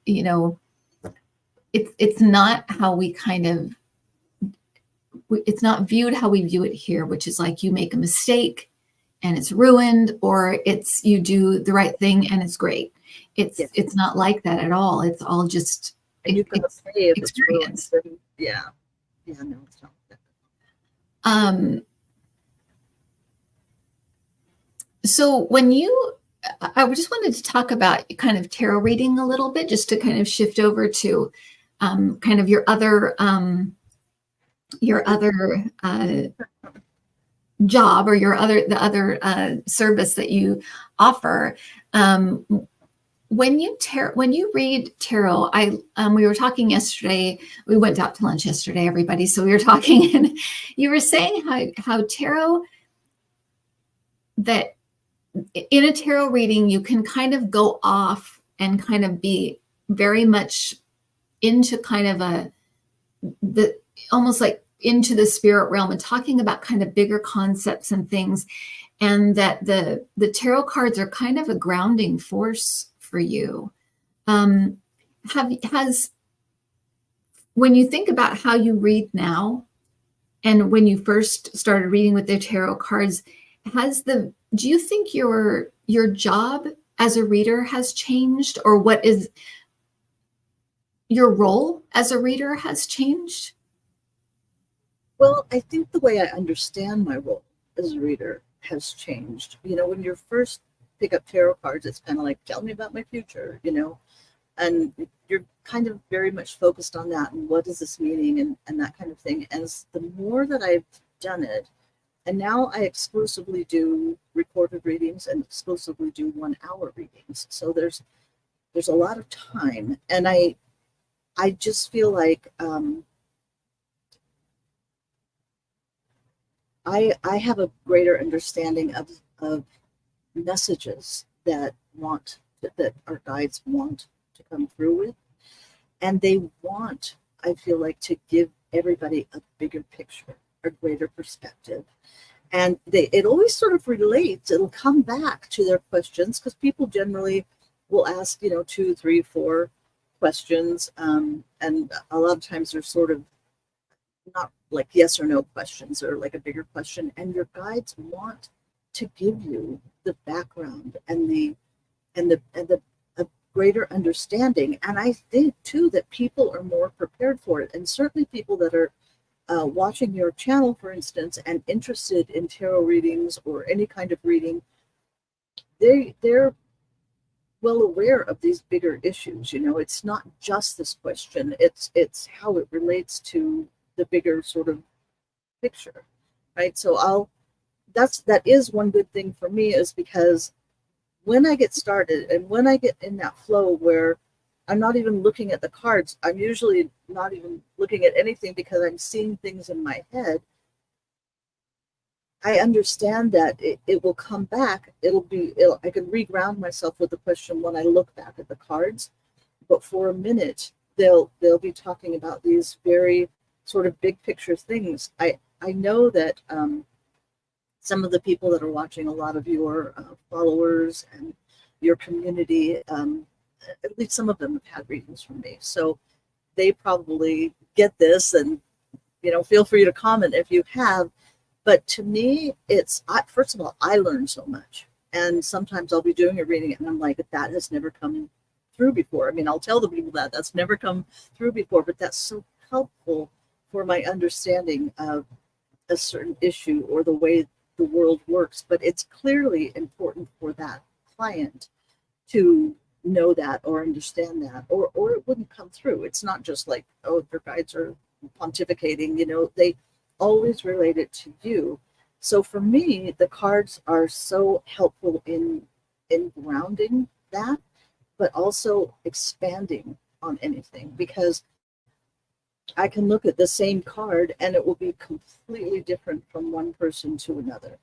it's not how we it's not viewed how we view it here, which is like you make a mistake and it's ruined, or it's you do the right thing and it's great. It's not like that at all. It's all just experience. Yeah, no, it's not that. So I just wanted to talk about kind of tarot reading a little bit, just to kind of shift over to kind of your other job, or the other service that you offer. When you read tarot, we were talking yesterday. We went out to lunch yesterday, everybody. So we were talking, and you were saying how tarot, that in a tarot reading, you can kind of go off and kind of be very much into kind of almost like into the spirit realm and talking about kind of bigger concepts and things, and that the tarot cards are kind of a grounding force for you. When you think about how you read now and when you first started reading with the tarot cards, do you think your job as a reader has changed, or what is your role as a reader has changed? Well, I think the way I understand my role as a reader has changed. When you first pick up tarot cards, it's kind of like, tell me about my future, and you're kind of very much focused on that and what is this meaning and that kind of thing. And the more that I've done it, and now I exclusively do recorded readings and exclusively do 1 hour readings. So there's a lot of time, and I just feel like I have a greater understanding of messages that our guides want to come through with, and they want, I feel like, to give everybody a bigger picture, a greater perspective. And it always sort of relates, it'll come back to their questions, because people generally will ask, 2, 3, 4, questions, and a lot of times they're sort of not like yes or no questions, or like a bigger question, and your guides want to give you the background and the a greater understanding. And I think too that people are more prepared for it, and certainly people that are watching your channel, for instance, and interested in tarot readings or any kind of reading, they're well aware of these bigger issues. You know, it's not just this question, it's how it relates to the bigger sort of picture, right? So that is one good thing for me, is because when I get started and when I get in that flow where I'm not even looking at the cards, I'm usually not even looking at anything because I'm seeing things in my head. I understand that it will come back. I can reground myself with the question when I look back at the cards. But for a minute, they'll be talking about these very sort of big picture things. I know that some of the people that are watching, a lot of your followers and your community, at least some of them have had readings from me. So they probably get this, and, you know, feel free to comment if you have. But to me, first of all, I learn so much. And sometimes I'll be doing a reading and I'm like, that has never come through before. I mean, I'll tell the people that's never come through before, but that's so helpful for my understanding of a certain issue or the way the world works. But it's clearly important for that client to know that or understand that, or it wouldn't come through. It's not just like, oh, their guides are pontificating, you know, they always relate it to you. So for me, the cards are so helpful in grounding that, but also expanding on anything, because I can look at the same card and it will be completely different from one person to another,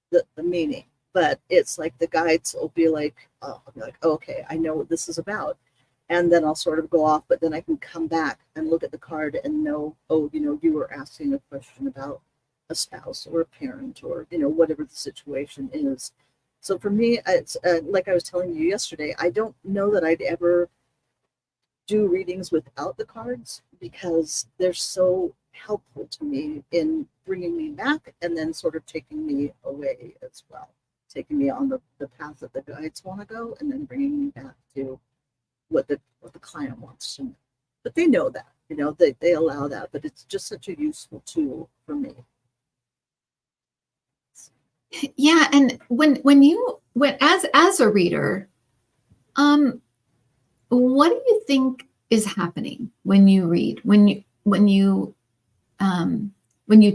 the meaning. But it's like the guides will be like, oh, I'll be like, oh, okay, I know what this is about. And then I'll sort of go off, but then I can come back and look at the card and know, oh, you know, you were asking a question about a spouse or a parent, or, you know, whatever the situation is. So for me, it's like I was telling you yesterday, I don't know that I'd ever do readings without the cards, because they're so helpful to me in bringing me back and then sort of taking me away as well, taking me on the path that the guides want to go, and then bringing me back to what the client wants to know. But they know that, you know, they allow that, but it's just such a useful tool for me. Yeah, and when as a reader, what do you think is happening when you read, when you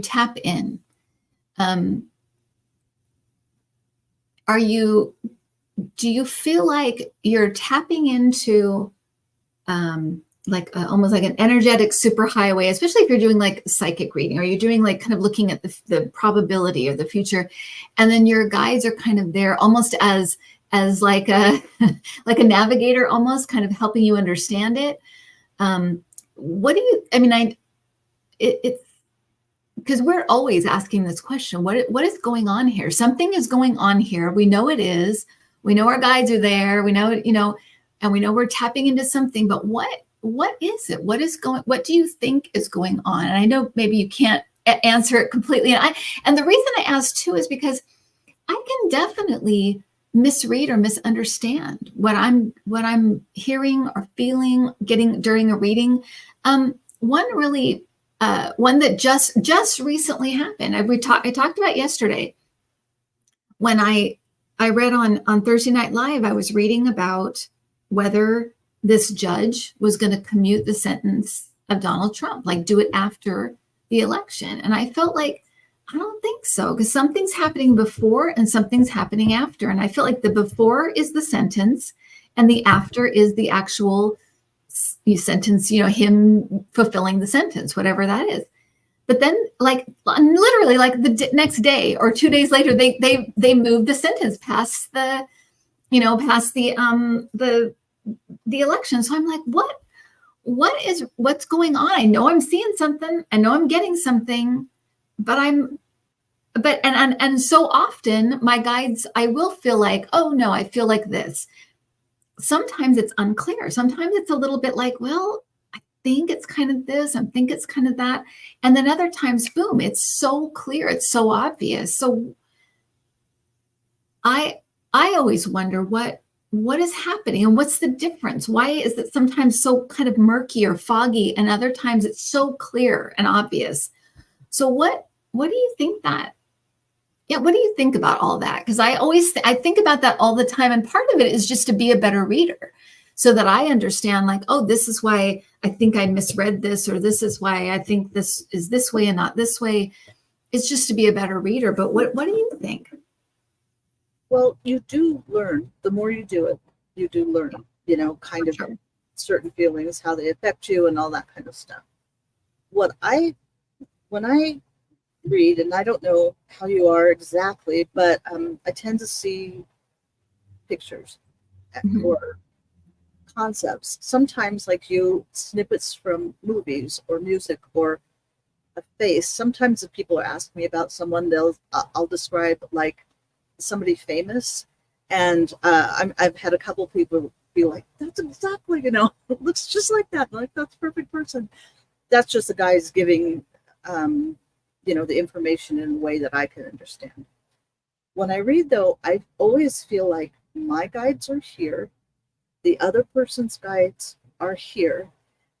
tap in? Do you feel like you're tapping into almost like an energetic superhighway, especially if you're doing like psychic reading, or you're doing like kind of looking at the probability or the future, and then your guides are kind of there almost as like a like a navigator, almost kind of helping you understand it. What do you? I mean, it's because we're always asking this question: what is going on here? Something is going on here. We know it is. We know our guides are there. We know, you know, and we know we're tapping into something. But what is it? What do you think is going on? And I know maybe you can't answer it completely. And the reason I asked too is because I can definitely misread or misunderstand what I'm hearing or feeling, getting during a reading. One that just recently happened. I talked about yesterday when I read on Thursday Night Live. I was reading about whether this judge was going to commute the sentence of Donald Trump, like do it after the election. And I felt like, I don't think so, because something's happening before and something's happening after. And I feel like the before is the sentence and the after is the actual sentence, you know, him fulfilling the sentence, whatever that is. But then, like literally, like the next day or 2 days later, they moved the sentence past the election. So I'm like, what's going on? I know I'm seeing something. I know I'm getting something, and so often my guides, I will feel like, oh no, I feel like this. sometimes it's unclear. Sometimes it's a little bit like, well, I think it's kind of this, I think it's kind of that. And then other times, boom, it's so clear, it's so obvious. So I always wonder what is happening and what's the difference? Why is it sometimes so kind of murky or foggy and other times it's so clear and obvious? So what do you think that? Yeah, what do you think about all that? Because I think about that all the time, and part of it is just to be a better reader, so that I understand, like, oh, this is why I think I misread this, or this is why I think this is this way and not this way. It's just to be a better reader. But what do you think? Well, you do learn. The more you do it, you do learn, kind of Sure. certain feelings, how they affect you and all that kind of stuff. When I read, and I don't know how you are exactly, but I tend to see pictures Mhm. or concepts, sometimes like you, snippets from movies or music or a face. Sometimes if people ask me about someone, I'll describe like somebody famous, and I've had a couple people be like, "That's exactly, it looks just like that." I'm like, that's a perfect person. That's just the guys giving, the information in a way that I can understand. When I read, though, I always feel like my guides are here, the other person's guides are here,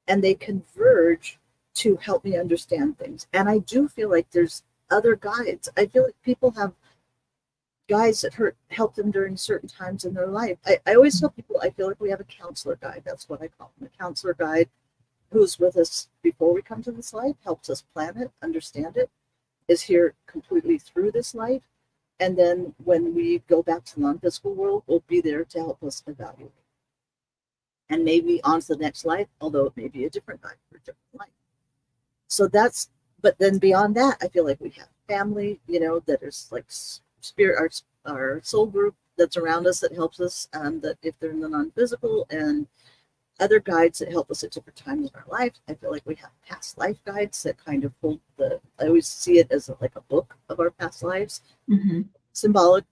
and they converge to help me understand things. And I do feel like there's other guides. I feel like people have guides that help them during certain times in their life. I always tell people I feel like we have a counselor guide. That's what I call them, a counselor guide who's with us before we come to this life, helps us plan it, understand it, is here completely through this life. And then when we go back to the non-physical world, will be there to help us evaluate. And maybe on to the next life, although it may be a different life or a different life. So but then beyond that, I feel like we have family, that is like spirit, our soul group that's around us that helps us, that if they're in the non-physical, and other guides that help us at different times in our life. I feel like we have past life guides that kind of hold I always see it as like a book of our past lives, Mm-hmm. symbolic.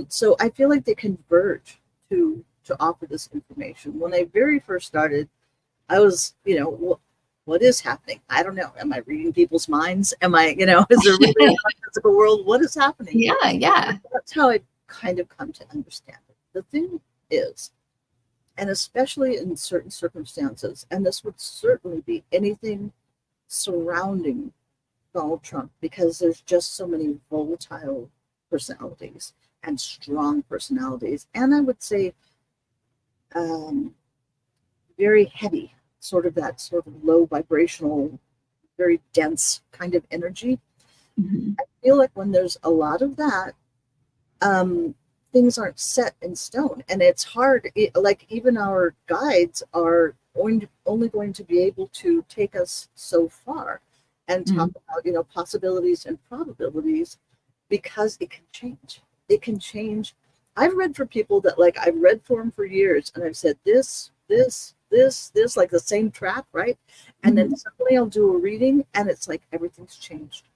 So I feel like they converge to offer this information. When I very first started, I was, what is happening? I don't know. Am I reading people's minds? Am I, is there really a physical world? What is happening? Yeah, yeah. That's how I kind of come to understand it. The thing is, and especially in certain circumstances, and this would certainly be anything surrounding Donald Trump, because there's just so many volatile personalities and strong personalities, and I would say very heavy, sort of that sort of low vibrational, very dense kind of energy. Mm-hmm. I feel like when there's a lot of that, things aren't set in stone, and it's hard. Like even our guides are only going to be able to take us so far, and talk about possibilities and probabilities, because it can change. It can change. I've read for people that, like, I've read for them for years, and I've said this, like the same track, right? And Mm-hmm. then suddenly I'll do a reading, and it's like everything's changed,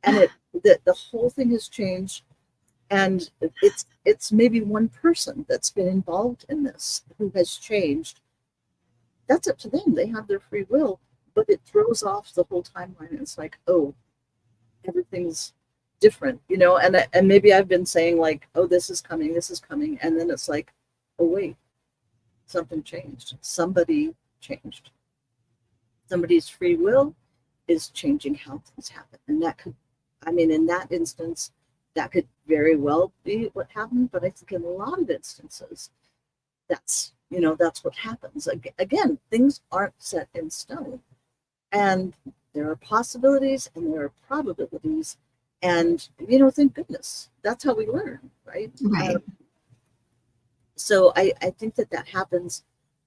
and the whole thing has changed. And it's maybe one person that's been involved in this who has changed. That's up to them. They have their free will, but it throws off the whole timeline. It's like, oh, everything's different, and maybe I've been saying like, oh, this is coming, and then it's like, oh wait, something changed. Somebody changed. Somebody's free will is changing how things happen. And that could, in that instance, that could very well be what happened. But I think in a lot of instances, that's what happens. Again, things aren't set in stone. And there are possibilities and there are probabilities. And, thank goodness, that's how we learn, right? Right. So I think that happens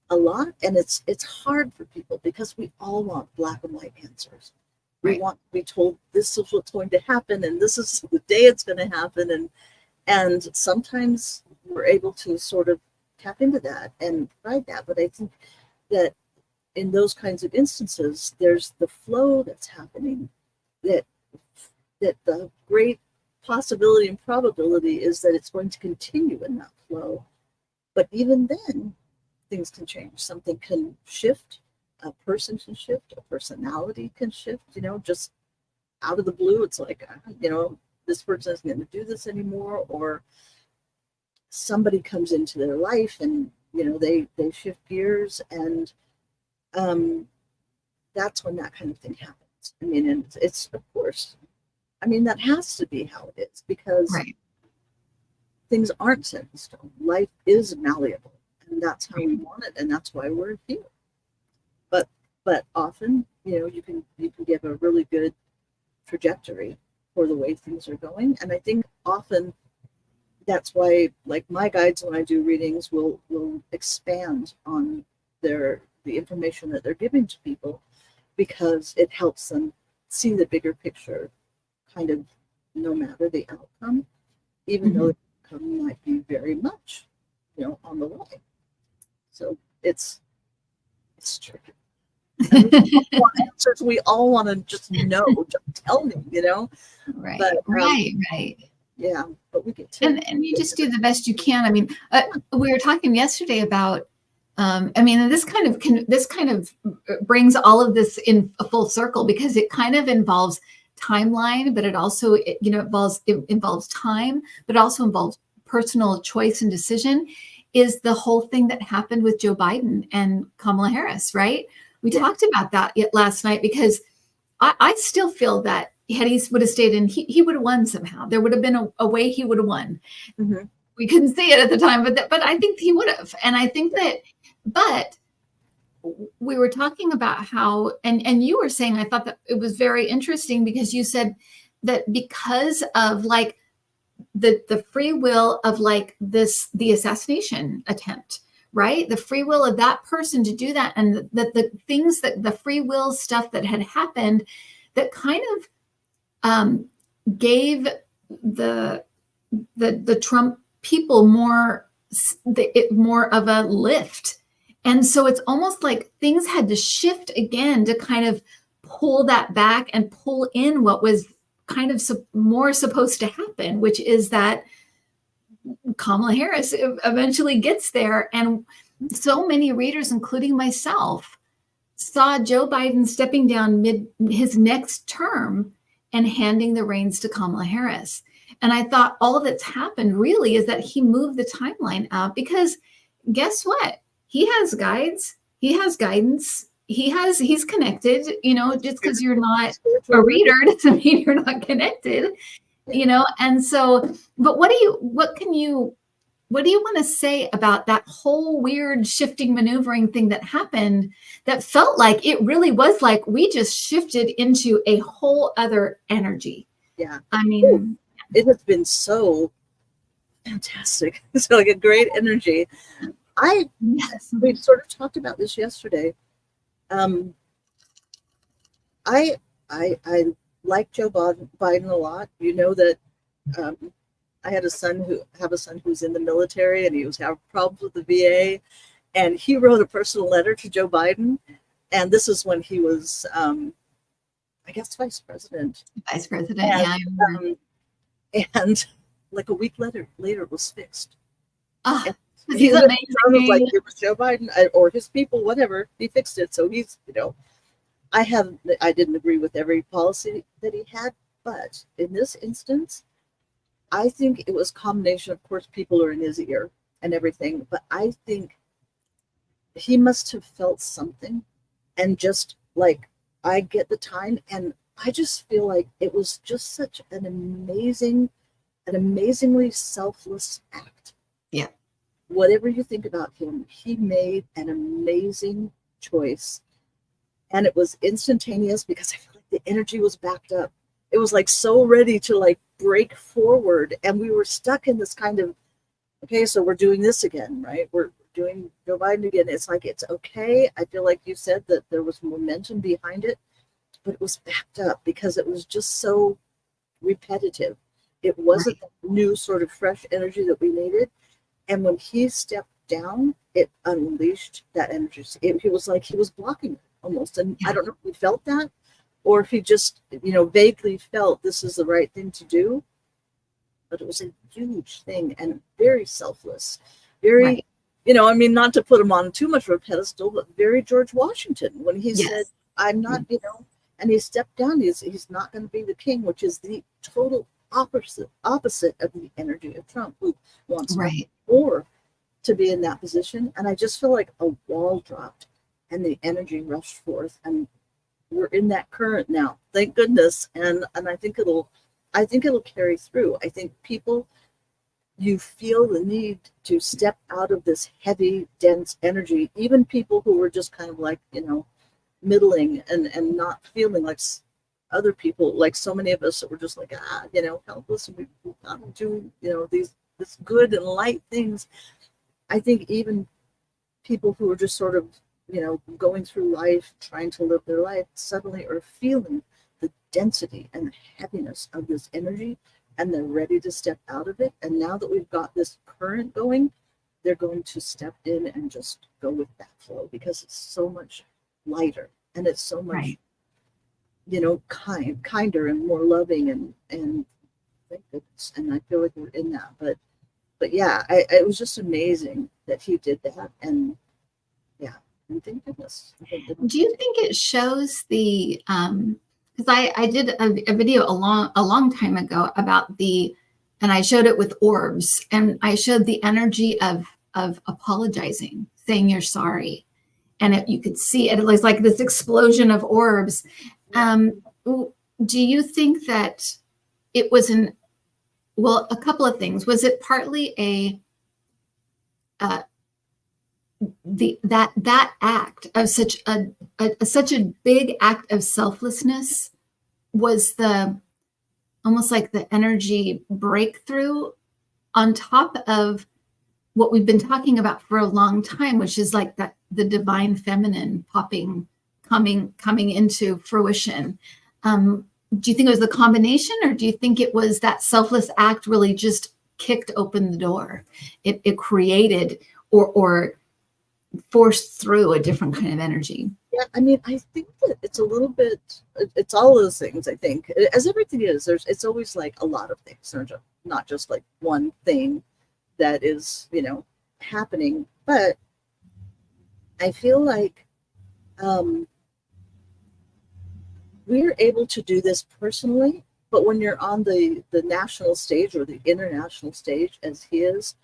a lot, and it's hard for people because we all want black and white answers. We Right. want to be told this is what's going to happen, and this is the day it's going to happen, and sometimes we're able to sort of tap into that and provide that. But I think that in those kinds of instances, there's the flow that's happening, that the great possibility and probability is that it's going to continue in that flow. But even then, things can change. Something can shift. A person can shift. A personality can shift. Just out of the blue, it's like, this person isn't going to do this anymore, or somebody comes into their life and they shift gears, and that's when that kind of thing happens. I mean, and it's of course, I mean, that has to be how it is, because Right. things aren't set in stone. Life is malleable, and that's how we want it, and that's why we're here. But often, you can give a really good trajectory for the way things are going. And I think often that's why, like, my guides, when I do readings, will expand on the information that they're giving to people, because it helps them see the bigger picture, kind of, no matter the outcome, even though the outcome might be very much, on the way. So it's tricky. Answers we all want to just know. Just tell me, Right. But, Right. yeah, but we get to, and you just do the best you can. I mean, we were talking yesterday about, I mean, this kind of brings all of this in a full circle, because it kind of involves timeline, but it also, involves time, but also involves personal choice and decision, is the whole thing that happened with Joe Biden and Kamala Harris, right? We talked about that last night, because I still feel that had he would have stayed in, he would have won somehow. There would have been a way he would have won. We couldn't see it at the time, but I think he would have. And I think that, but we were talking about how, and you were saying, I thought that it was very interesting, because you said that because of like the free will of like the assassination attempt, right? The free will of that person to do that, and that the things that the free will stuff that had happened, that kind of gave the Trump people more of a lift. And so it's almost like things had to shift again to kind of pull that back and pull in what was kind of more supposed to happen, which is that Kamala Harris eventually gets there. And so many readers, including myself, saw Joe Biden stepping down mid his next term and handing the reins to Kamala Harris. And I thought all that's happened really is that he moved the timeline up, because guess what? He has guides, he has guidance, he's connected. Just because you're not a reader doesn't mean you're not connected. And so, but what do you want to say about that whole weird shifting, maneuvering thing that happened, that felt like it really was like we just shifted into a whole other energy? Yeah. I mean, it has been so fantastic. So like a great energy. We sort of talked about this yesterday. I like Joe Biden a lot. You know that I have a son who's in the military, and he was having problems with the VA, and he wrote a personal letter to Joe Biden, and this is when he was, I guess, vice president. Vice president, and, yeah. And like a week later, it was fixed. He's amazing. Like it was Joe Biden or his people, whatever. He fixed it, so he's, I didn't agree with every policy that he had, but in this instance, I think it was a combination. Of course, people are in his ear and everything, but I think he must have felt something, and just like, I get the time, and I just feel like it was just such an amazingly selfless act. Yeah. Whatever you think about him, he made an amazing choice. And it was instantaneous, because I feel like the energy was backed up. It was like so ready to like break forward. And we were stuck in this kind of, okay, so we're doing this again, right? We're doing Joe Biden again. It's like, it's okay. I feel like you said that there was momentum behind it, but it was backed up because it was just so repetitive. It wasn't the new sort of fresh energy that we needed. And when he stepped down, it unleashed that energy. It was like he was blocking it almost. And I don't know if he felt that, or if he just, vaguely felt this is the right thing to do. But it was a huge thing, and very selfless, very you know, I mean, not to put him on too much of a pedestal, but very George Washington when he Yes. said, I'm not, you know, and he stepped down. He's not going to be the king, which is the total opposite of the energy of Trump, who wants Right. more to be in that position. And I just feel like a wall dropped and the energy rushed forth, and we're in that current now. Thank goodness. And I think it'll carry through. I think people, you feel the need to step out of this heavy, dense energy. Even people who were just kind of like, you know, middling and not feeling like other people, like so many of us that were just like, you know, helpless. We got to do, you know, this good and light things. I think even people who are just sort of, you know, going through life, trying to live their life, suddenly are feeling the density and the heaviness of this energy, and they're ready to step out of it. And now that we've got this current going, they're going to step in and just go with that flow, because it's so much lighter and it's so much, Right. you know, kinder and more loving, and thank goodness. And I feel like we're in that. But yeah, it was just amazing that he did that. And yeah, and thank goodness. Do you think it shows the because I did a video a long time ago about and I showed it with orbs, and I showed the energy of apologizing, saying you're sorry, and you could see it was like this explosion of orbs. Do you think that it was well, a couple of things. Was it partly that act of such a big act of selflessness was almost like the energy breakthrough on top of what we've been talking about for a long time, which is like the divine feminine coming into fruition. Do you think it was the combination, or do you think it was that selfless act really just kicked open the door? It created or forced through a different kind of energy? Yeah, I mean, I think that it's a little bit, it's all those things, I think. As everything is, it's always like a lot of things. There's not just like one thing that is, you know, happening. But I feel like we're able to do this personally, but when you're on the national stage or the international stage, as he is,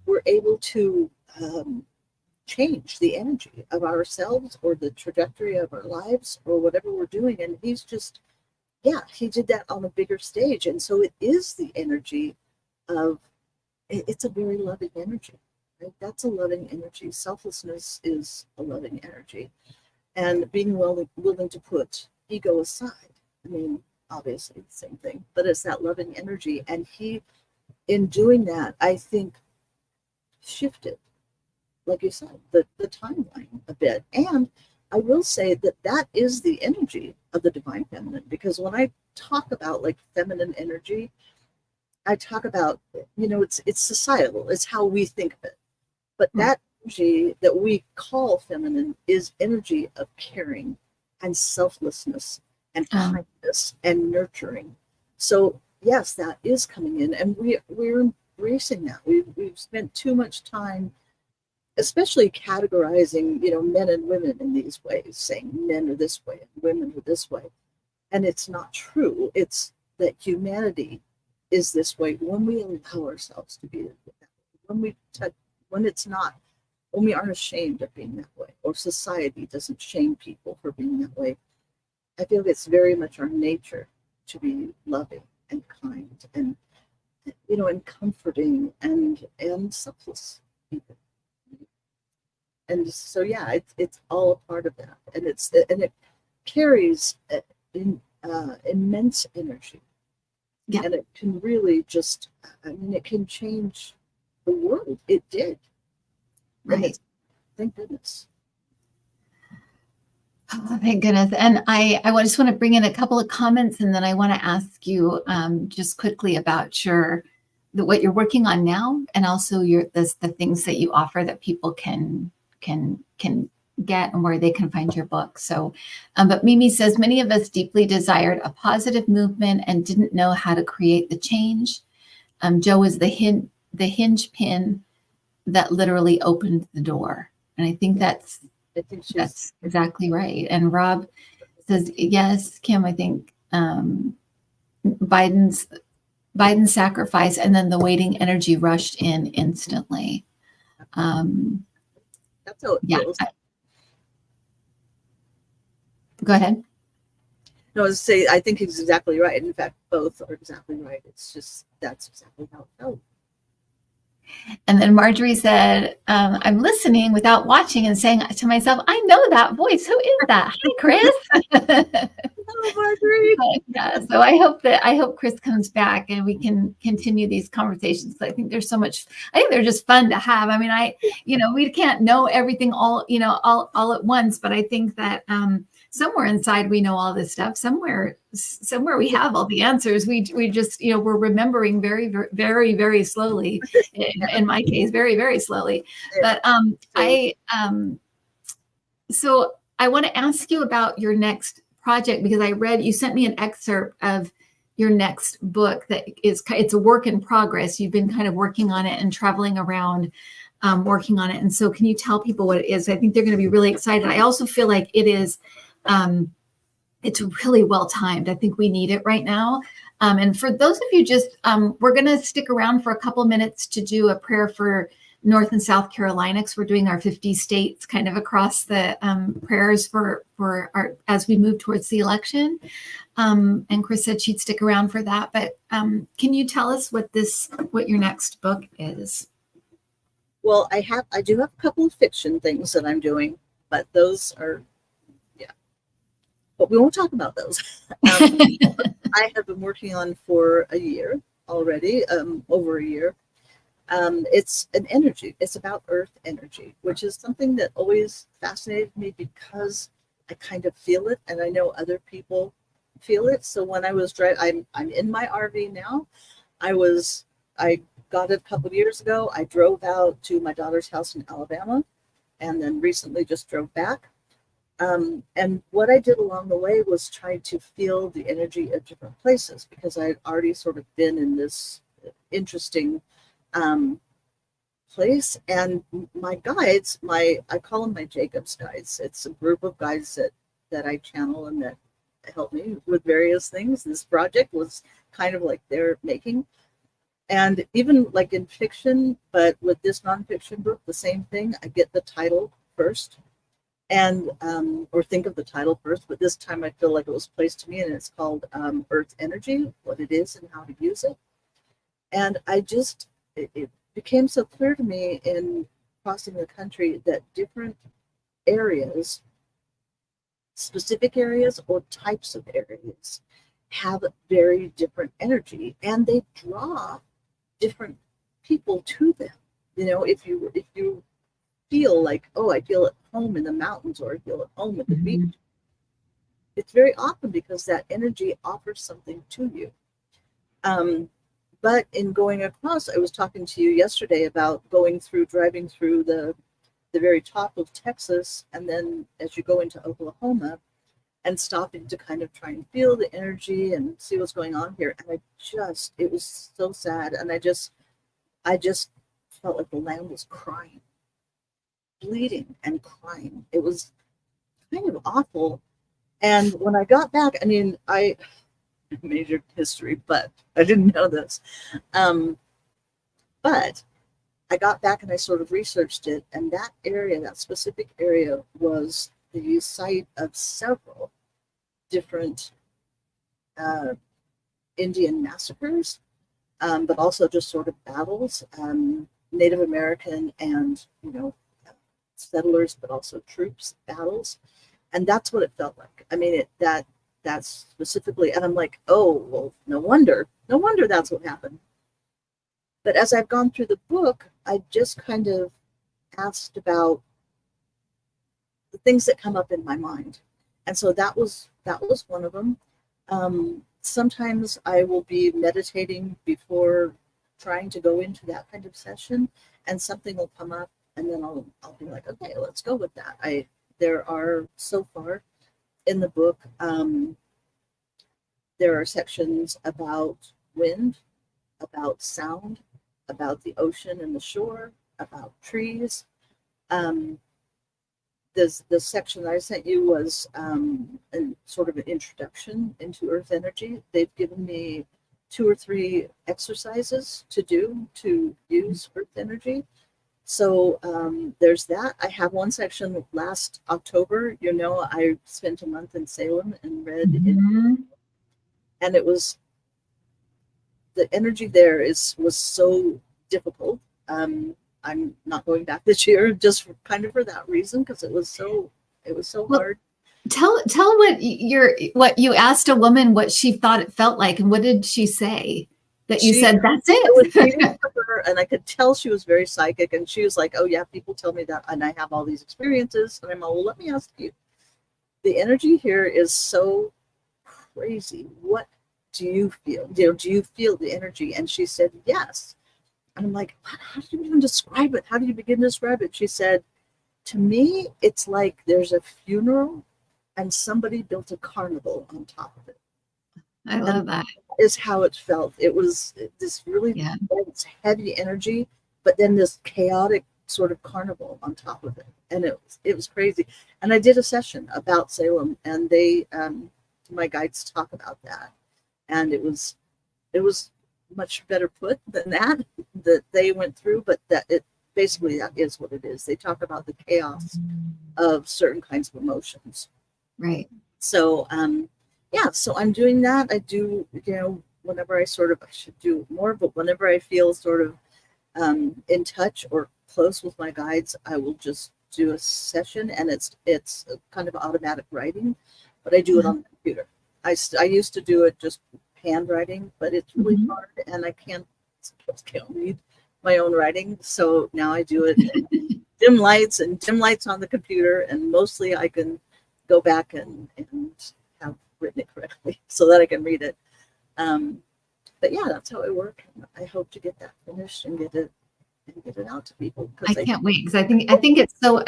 we're able to change the energy of ourselves or the trajectory of our lives or whatever we're doing. And he's just, yeah, he did that on a bigger stage. And so it is the energy of, it's a very loving energy, right? That's a loving energy. Selflessness is a loving energy. And being willing to put ego aside. I mean, obviously the same thing, but it's that loving energy. And he, in doing that, I think shifted, like you said, the timeline a bit. And I will say that is the energy of the divine feminine, because when I talk about like feminine energy, I talk about, you know, it's societal, it's how we think of it. But that energy that we call feminine is energy of caring and selflessness and kindness and nurturing. So yes, that is coming in, and we're embracing that. We've spent too much time, especially categorizing, you know, men and women in these ways, saying men are this way and women are this way. And it's not true. It's that humanity is this way when we allow ourselves to be that way. When we aren't ashamed of being that way, or society doesn't shame people for being that way. I feel it's very much our nature to be loving and kind and, you know, and comforting and selfless people. And so, yeah, it's all a part of that, and it carries immense energy, Yeah. and it can really just, I mean, it can change the world. It did, Right. Thank goodness. Oh, thank goodness. And I just want to bring in a couple of comments, and then I want to ask you just quickly about what you're working on now, and also the things that you offer that people can get and where they can find your book. So, but Mimi says, many of us deeply desired a positive movement and didn't know how to create the change. Joe is the hinge pin that literally opened the door. And I think that's exactly right. And Rob says, yes, Kim, I think Biden's sacrifice and then the waiting energy rushed in instantly. That's how it feels. Go ahead. No, I was say I think he's exactly right. In fact, both are exactly right. It's just that's exactly how it felt. And then Marjorie said, I'm listening without watching and saying to myself, I know that voice. Who is that? Hi, Kris. Hello, Marjorie. Yeah, so I hope Kris comes back and we can continue these conversations. I think there's so much, I think they're just fun to have. I mean, we can't know everything all at once, but I think that somewhere inside we know all this stuff. Somewhere we have all the answers. We just, we're remembering very, very, very slowly. In my case, very, very slowly. But so I want to ask you about your next project, because I read, you sent me an excerpt of your next book that it's a work in progress. You've been kind of working on it and traveling around working on it. And so can you tell people what it is? I think they're going to be really excited. I also feel like it is, it's really well timed. I think we need it right now. And for those of you we're going to stick around for a couple minutes to do a prayer for North and South Carolina, because we're doing our 50 states kind of across the prayers for our, as we move towards the election. And Kris said she'd stick around for that. But can you tell us what your next book is? Well, I do have a couple of fiction things that I'm doing, but those are, but we won't talk about those. I have been working on for a year already, over a year. It's an energy. It's about earth energy, which is something that always fascinated me because I kind of feel it, and I know other people feel it. So when I was driving, I'm in my RV now. I got it a couple of years ago. I drove out to my daughter's house in Alabama, and then recently just drove back. And what I did along the way was try to feel the energy of different places, because I had already sort of been in this interesting place. And my guides, I call them my Jacob's guides. It's a group of guides that I channel and that help me with various things. This project was kind of like their making. And even like in fiction, but with this nonfiction book, the same thing. I get the title first, and or think of the title first, but this time I feel like it was placed to me, and it's called Earth Energy, what it is and how to use it. And it became so clear to me in crossing the country that different areas, specific areas or types of areas, have very different energy, and they draw different people to them. If you feel like, oh, I feel at home in the mountains, or I feel at home at the beach, it's very often because that energy offers something to you. But in going across, I was talking to you yesterday about driving through the very top of Texas, and then as you go into Oklahoma, and stopping to kind of try and feel the energy and see what's going on here. And it was so sad. And I just felt like the land was crying, bleeding and crying. It was kind of awful. And when I got back, I mean, I majored history, but I didn't know this. But I got back and I sort of researched it, and that specific area was the site of several different Indian massacres, but also just sort of battles, Native American and settlers, but also troops battles, and that's what it felt like. I mean, that's specifically, and I'm like, oh well, no wonder that's what happened. But as I've gone through the book, I just kind of asked about the things that come up in my mind. And so that was one of them. Sometimes I will be meditating before trying to go into that kind of session, and something will come up, and then I'll be like, okay, let's go with that. There are, so far in the book, there are sections about wind, about sound, about the ocean and the shore, about trees. The section that I sent you was sort of an introduction into earth energy. They've given me 2 or 3 exercises to do to use earth energy. So there's that. I have one section last October. You know, I spent a month in Salem and read it, and it was, the energy there was so difficult. I'm not going back this year, just kind of for that reason, because it was so hard. Tell what you asked a woman what she thought it felt like, and what did she say? That you said, that's it. I was reading for her, and I could tell she was very psychic, and she was like, oh yeah, people tell me that, and I have all these experiences. And I'm like, well, let me ask you, the energy here is so crazy. What do you feel? Do you feel the energy? And she said, yes. And I'm like, how do you even describe it? How do you begin to describe it? She said, to me, it's like there's a funeral and somebody built a carnival on top of it. I love that. Is how it felt. It was this really dense, heavy energy, but then this chaotic sort of carnival on top of it. And it was crazy. And I did a session about Salem, and they, my guides talk about that. And it was much better put than that they went through, but that is what it is. They talk about the chaos of certain kinds of emotions. Right. So, so I'm doing that. I do, whenever I should do more, but whenever I feel sort of in touch or close with my guides, I will just do a session, and it's kind of automatic writing, but I do it on the computer. I used to do it just handwriting, but it's really hard, and I can't read my own writing. So now I do it in dim lights on the computer, and mostly I can go back and have written it correctly so that I can read it. But yeah, that's how I work. I hope to get that finished and get it out to people. I can't wait, because I think it's so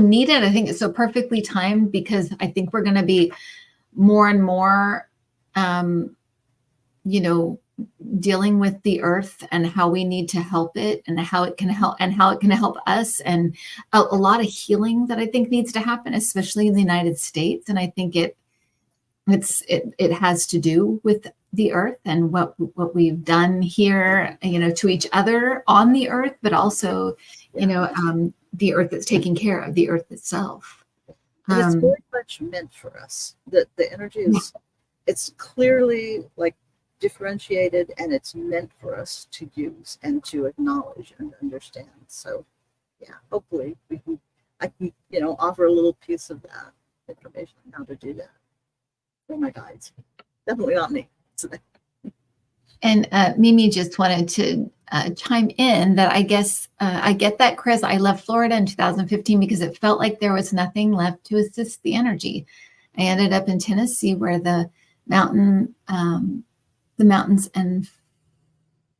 needed. I think it's so perfectly timed, because I think we're going to be more and more dealing with the earth and how we need to help it, and how it can help us, and a lot of healing that I think needs to happen, especially in the United States. And I think it has to do with the earth and what we've done here, to each other on the earth, but also, the earth that's taking care of the earth itself. And it's very much meant for us. The energy is, it's clearly like differentiated, and it's meant for us to use and to acknowledge and understand. So yeah, hopefully I can offer a little piece of that information on how to do that for my guides. Definitely not me. And Mimi just wanted to chime in that I guess I get that, Kris. I left Florida in 2015 because it felt like there was nothing left to assist the energy. I ended up in Tennessee, where the mountains, and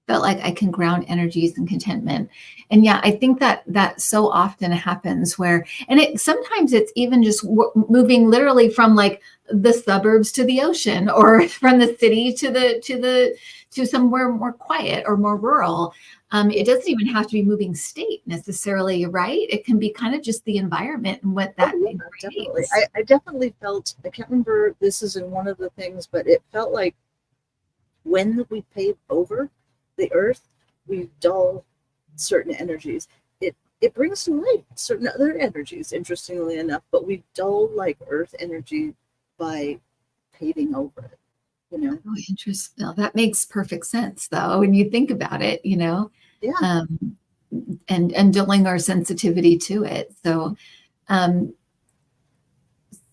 felt like I can ground energies and contentment. And yeah, I think that so often happens where, and sometimes it's even just moving literally from like the suburbs to the ocean, or from the city to somewhere more quiet or more rural. It doesn't even have to be moving state necessarily, right? It can be kind of just the environment and what that definitely. I definitely felt, I can't remember, this is in one of the things, but it felt like when we pave over the earth, we dull certain energies. It brings to life certain other energies, interestingly enough, but we dull like earth energy by paving over it. Oh, interesting. No, that makes perfect sense, though, when you think about it. Yeah. And dulling our sensitivity to it. So,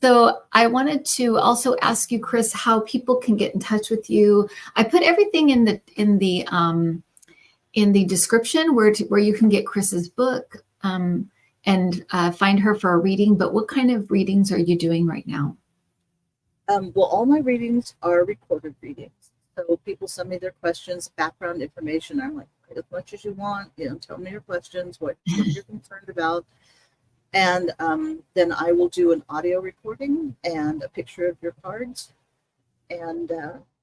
so I wanted to also ask you, Kris, how people can get in touch with you. I put everything in the description where you can get Kris's book and find her for a reading. But what kind of readings are you doing right now? Well, all my readings are recorded readings. So people send me their questions, background information. I'm like, as much as you want, tell me your questions, what you're concerned about. And then I will do an audio recording and a picture of your cards. And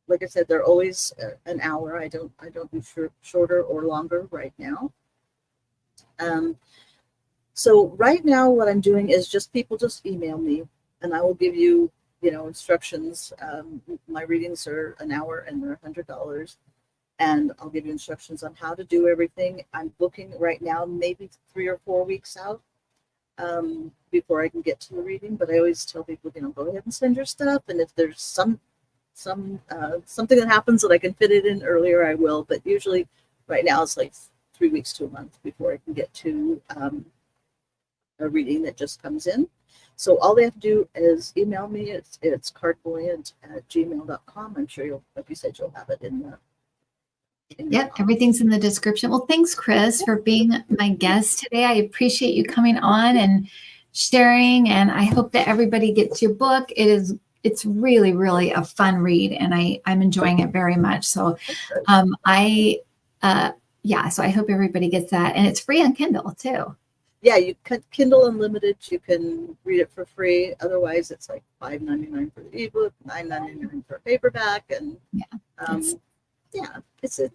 like I said, they're always an hour. I don't do shorter or longer right now. So right now what I'm doing is just people just email me and I will give you, instructions. My readings are an hour and they're $100. And I'll give you instructions on how to do everything. I'm booking right now, maybe 3 or 4 weeks out before I can get to the reading. But I always tell people, go ahead and send your stuff. And if there's something that happens that I can fit it in earlier, I will. But usually right now it's like 3 weeks to a month before I can get to a reading that just comes in. So all they have to do is email me. It's cardvoyant@gmail.com. I'm sure like you said, you'll have it in the. Yep, everything's in the description. Well, thanks, Kris, for being my guest today. I appreciate you coming on and sharing, and I hope that everybody gets your book. It's really, really a fun read, and I'm enjoying it very much. So, so I hope everybody gets that, and it's free on Kindle too. Yeah, you can Kindle Unlimited. You can read it for free. Otherwise, it's like $5.99 for the ebook, $9.99 for a paperback, and it's a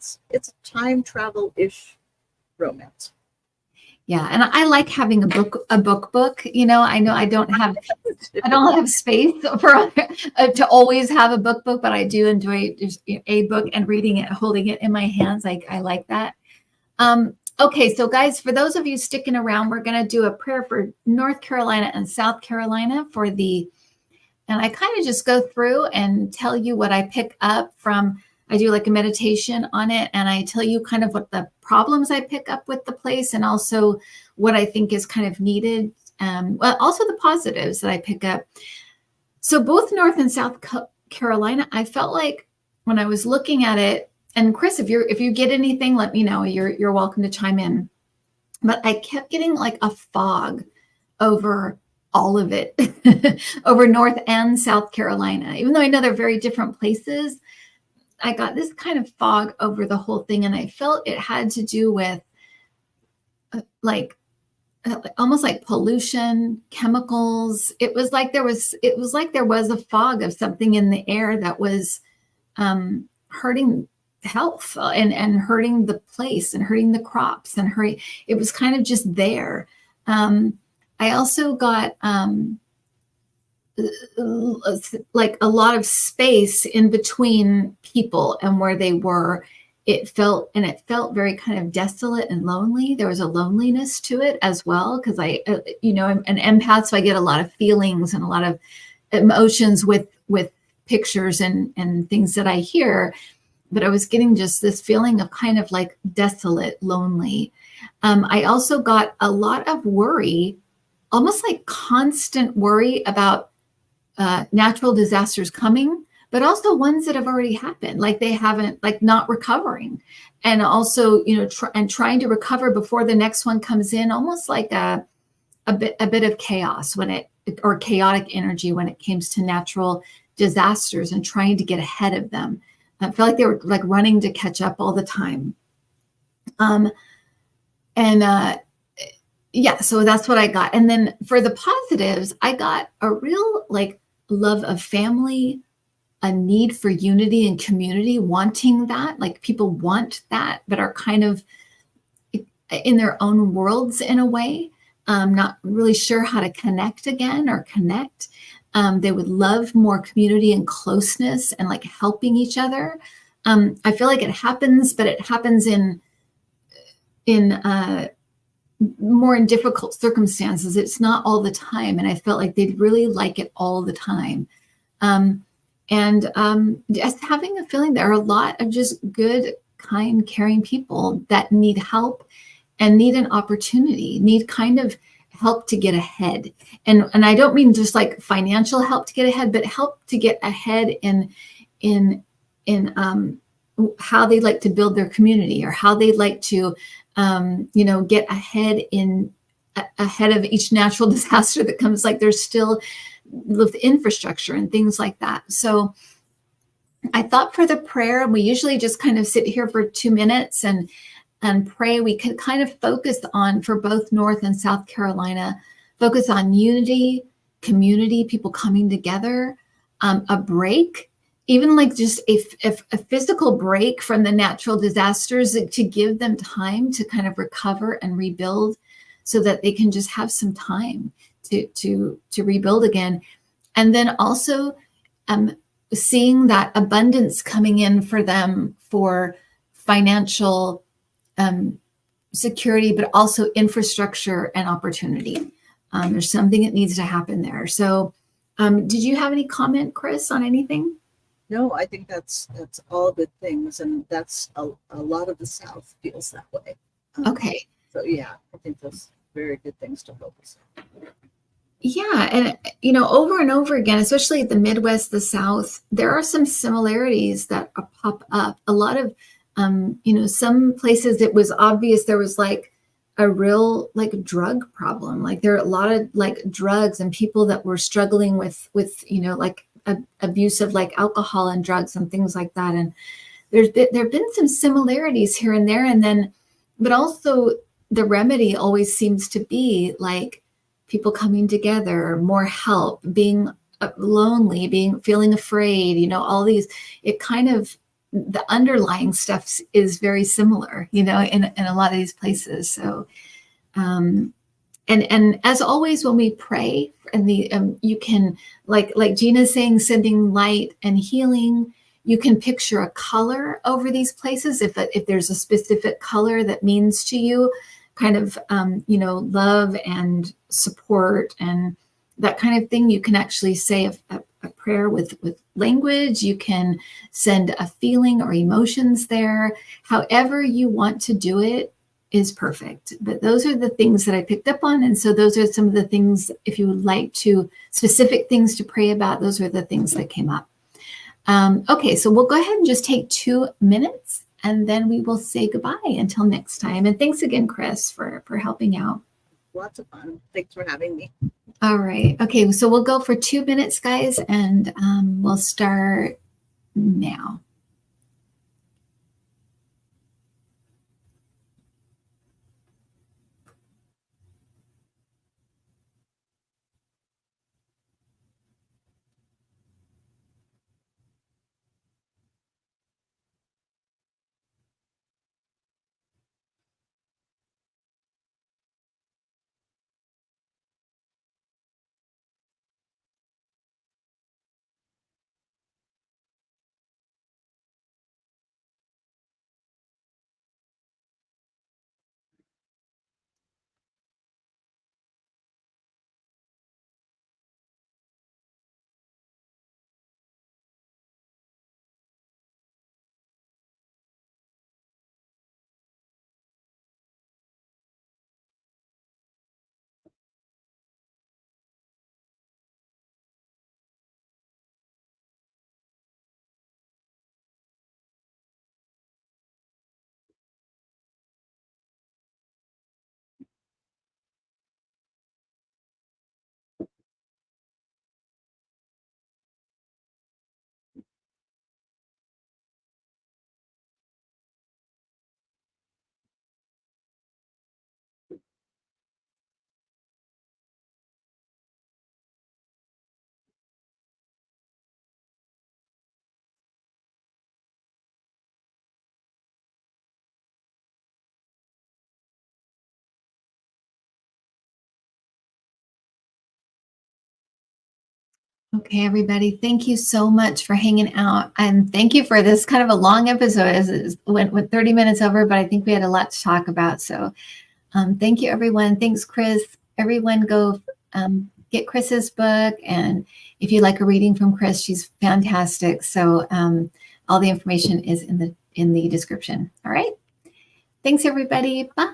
time travel-ish romance. Yeah, and I like having a book. I know I don't have space for to always have a book, but I do enjoy just a book and reading it, holding it in my hands. I like that. Okay, so guys, for those of you sticking around, we're going to do a prayer for North Carolina and South Carolina and I kind of just go through and tell you what I pick up from. I do like a meditation on it, and I tell you kind of what the problems I pick up with the place, and also what I think is kind of needed. Also the positives that I pick up. So both North and South Carolina, I felt like when I was looking at it, and Kris, if you get anything, let me know. You're welcome to chime in. But I kept getting like a fog over all of it, over North and South Carolina, even though I know they're very different places. I got this kind of fog over the whole thing, and I felt it had to do with almost like pollution, chemicals. It was like there was a fog of something in the air that was hurting health and hurting the place and hurting the crops and it was kind of just there. I also got like a lot of space in between people and where they were. It felt very kind of desolate and lonely. There was a loneliness to it as well, because I'm an empath, so I get a lot of feelings and a lot of emotions with pictures and things that I hear. But I was getting just this feeling of kind of like desolate, lonely. I also got a lot of worry, almost like constant worry about natural disasters coming, but also ones that have already happened, like they haven't, like not recovering. And also, trying to recover before the next one comes in, almost like a bit of chaos or chaotic energy when it comes to natural disasters and trying to get ahead of them. I felt like they were like running to catch up all the time. So that's what I got. And then for the positives, I got a real like love of family, a need for unity and community, wanting that, like people want that, but are kind of in their own worlds in a way, not really sure how to connect again or connect. They would love more community and closeness and like helping each other. I feel like it happens, but it happens in more in difficult circumstances. It's not all the time. And I felt like they'd really like it all the time. Just having a feeling there are a lot of just good, kind, caring people that need help and need an opportunity, need kind of help to get ahead. And I don't mean just like financial help to get ahead, but help to get ahead in how they like to build their community, or how they'd like to, get ahead of each natural disaster that comes. Like there's still with infrastructure and things like that. So I thought for the prayer, we usually just kind of sit here for 2 minutes and pray. We could kind of focus on, for both North and South Carolina, focus on unity, community, people coming together, a break even like just a physical break from the natural disasters, to give them time to kind of recover and rebuild, so that they can just have some time to rebuild again. And then also seeing that abundance coming in for them for financial security, but also infrastructure and opportunity. There's something that needs to happen there. So did you have any comment, Kris, on anything? No, I think that's all good things, and that's a lot of the South feels that way. Okay. So yeah, I think those very good things to focus on. Yeah, and over and over again, especially the Midwest, the South, there are some similarities that pop up. A lot of, some places it was obvious there was like a real like drug problem. Like there are a lot of like drugs and people that were struggling with like abuse of like alcohol and drugs and things like that. And there've been some similarities here and there, and then, but also the remedy always seems to be like people coming together, more help, being lonely, feeling afraid, all these, it kind of, the underlying stuff is very similar, in a lot of these places. So, and as always, when we pray, and you can, like Gina's saying, sending light and healing, you can picture a color over these places. If there's a specific color that means to you, kind of, love and support and that kind of thing, you can actually say a prayer with language. You can send a feeling or emotions there. However you want to do it is perfect. But those are the things that I picked up on. And so those are some of the things, if you would like to, specific things to pray about, those are the things that came up. Okay, so we'll go ahead and just take 2 minutes, and then we will say goodbye until next time. And thanks again, Kris, for helping out. Lots of fun. Thanks for having me. All right. Okay, so we'll go for 2 minutes, guys, and we'll start now. Okay, everybody, thank you so much for hanging out. And thank you for this kind of a long episode, as it went 30 minutes over, but I think we had a lot to talk about. So thank you, everyone. Thanks, Kris. Everyone go get Kris's book. And if you like a reading from Kris, she's fantastic. So all the information is in the description. All right. Thanks, everybody. Bye.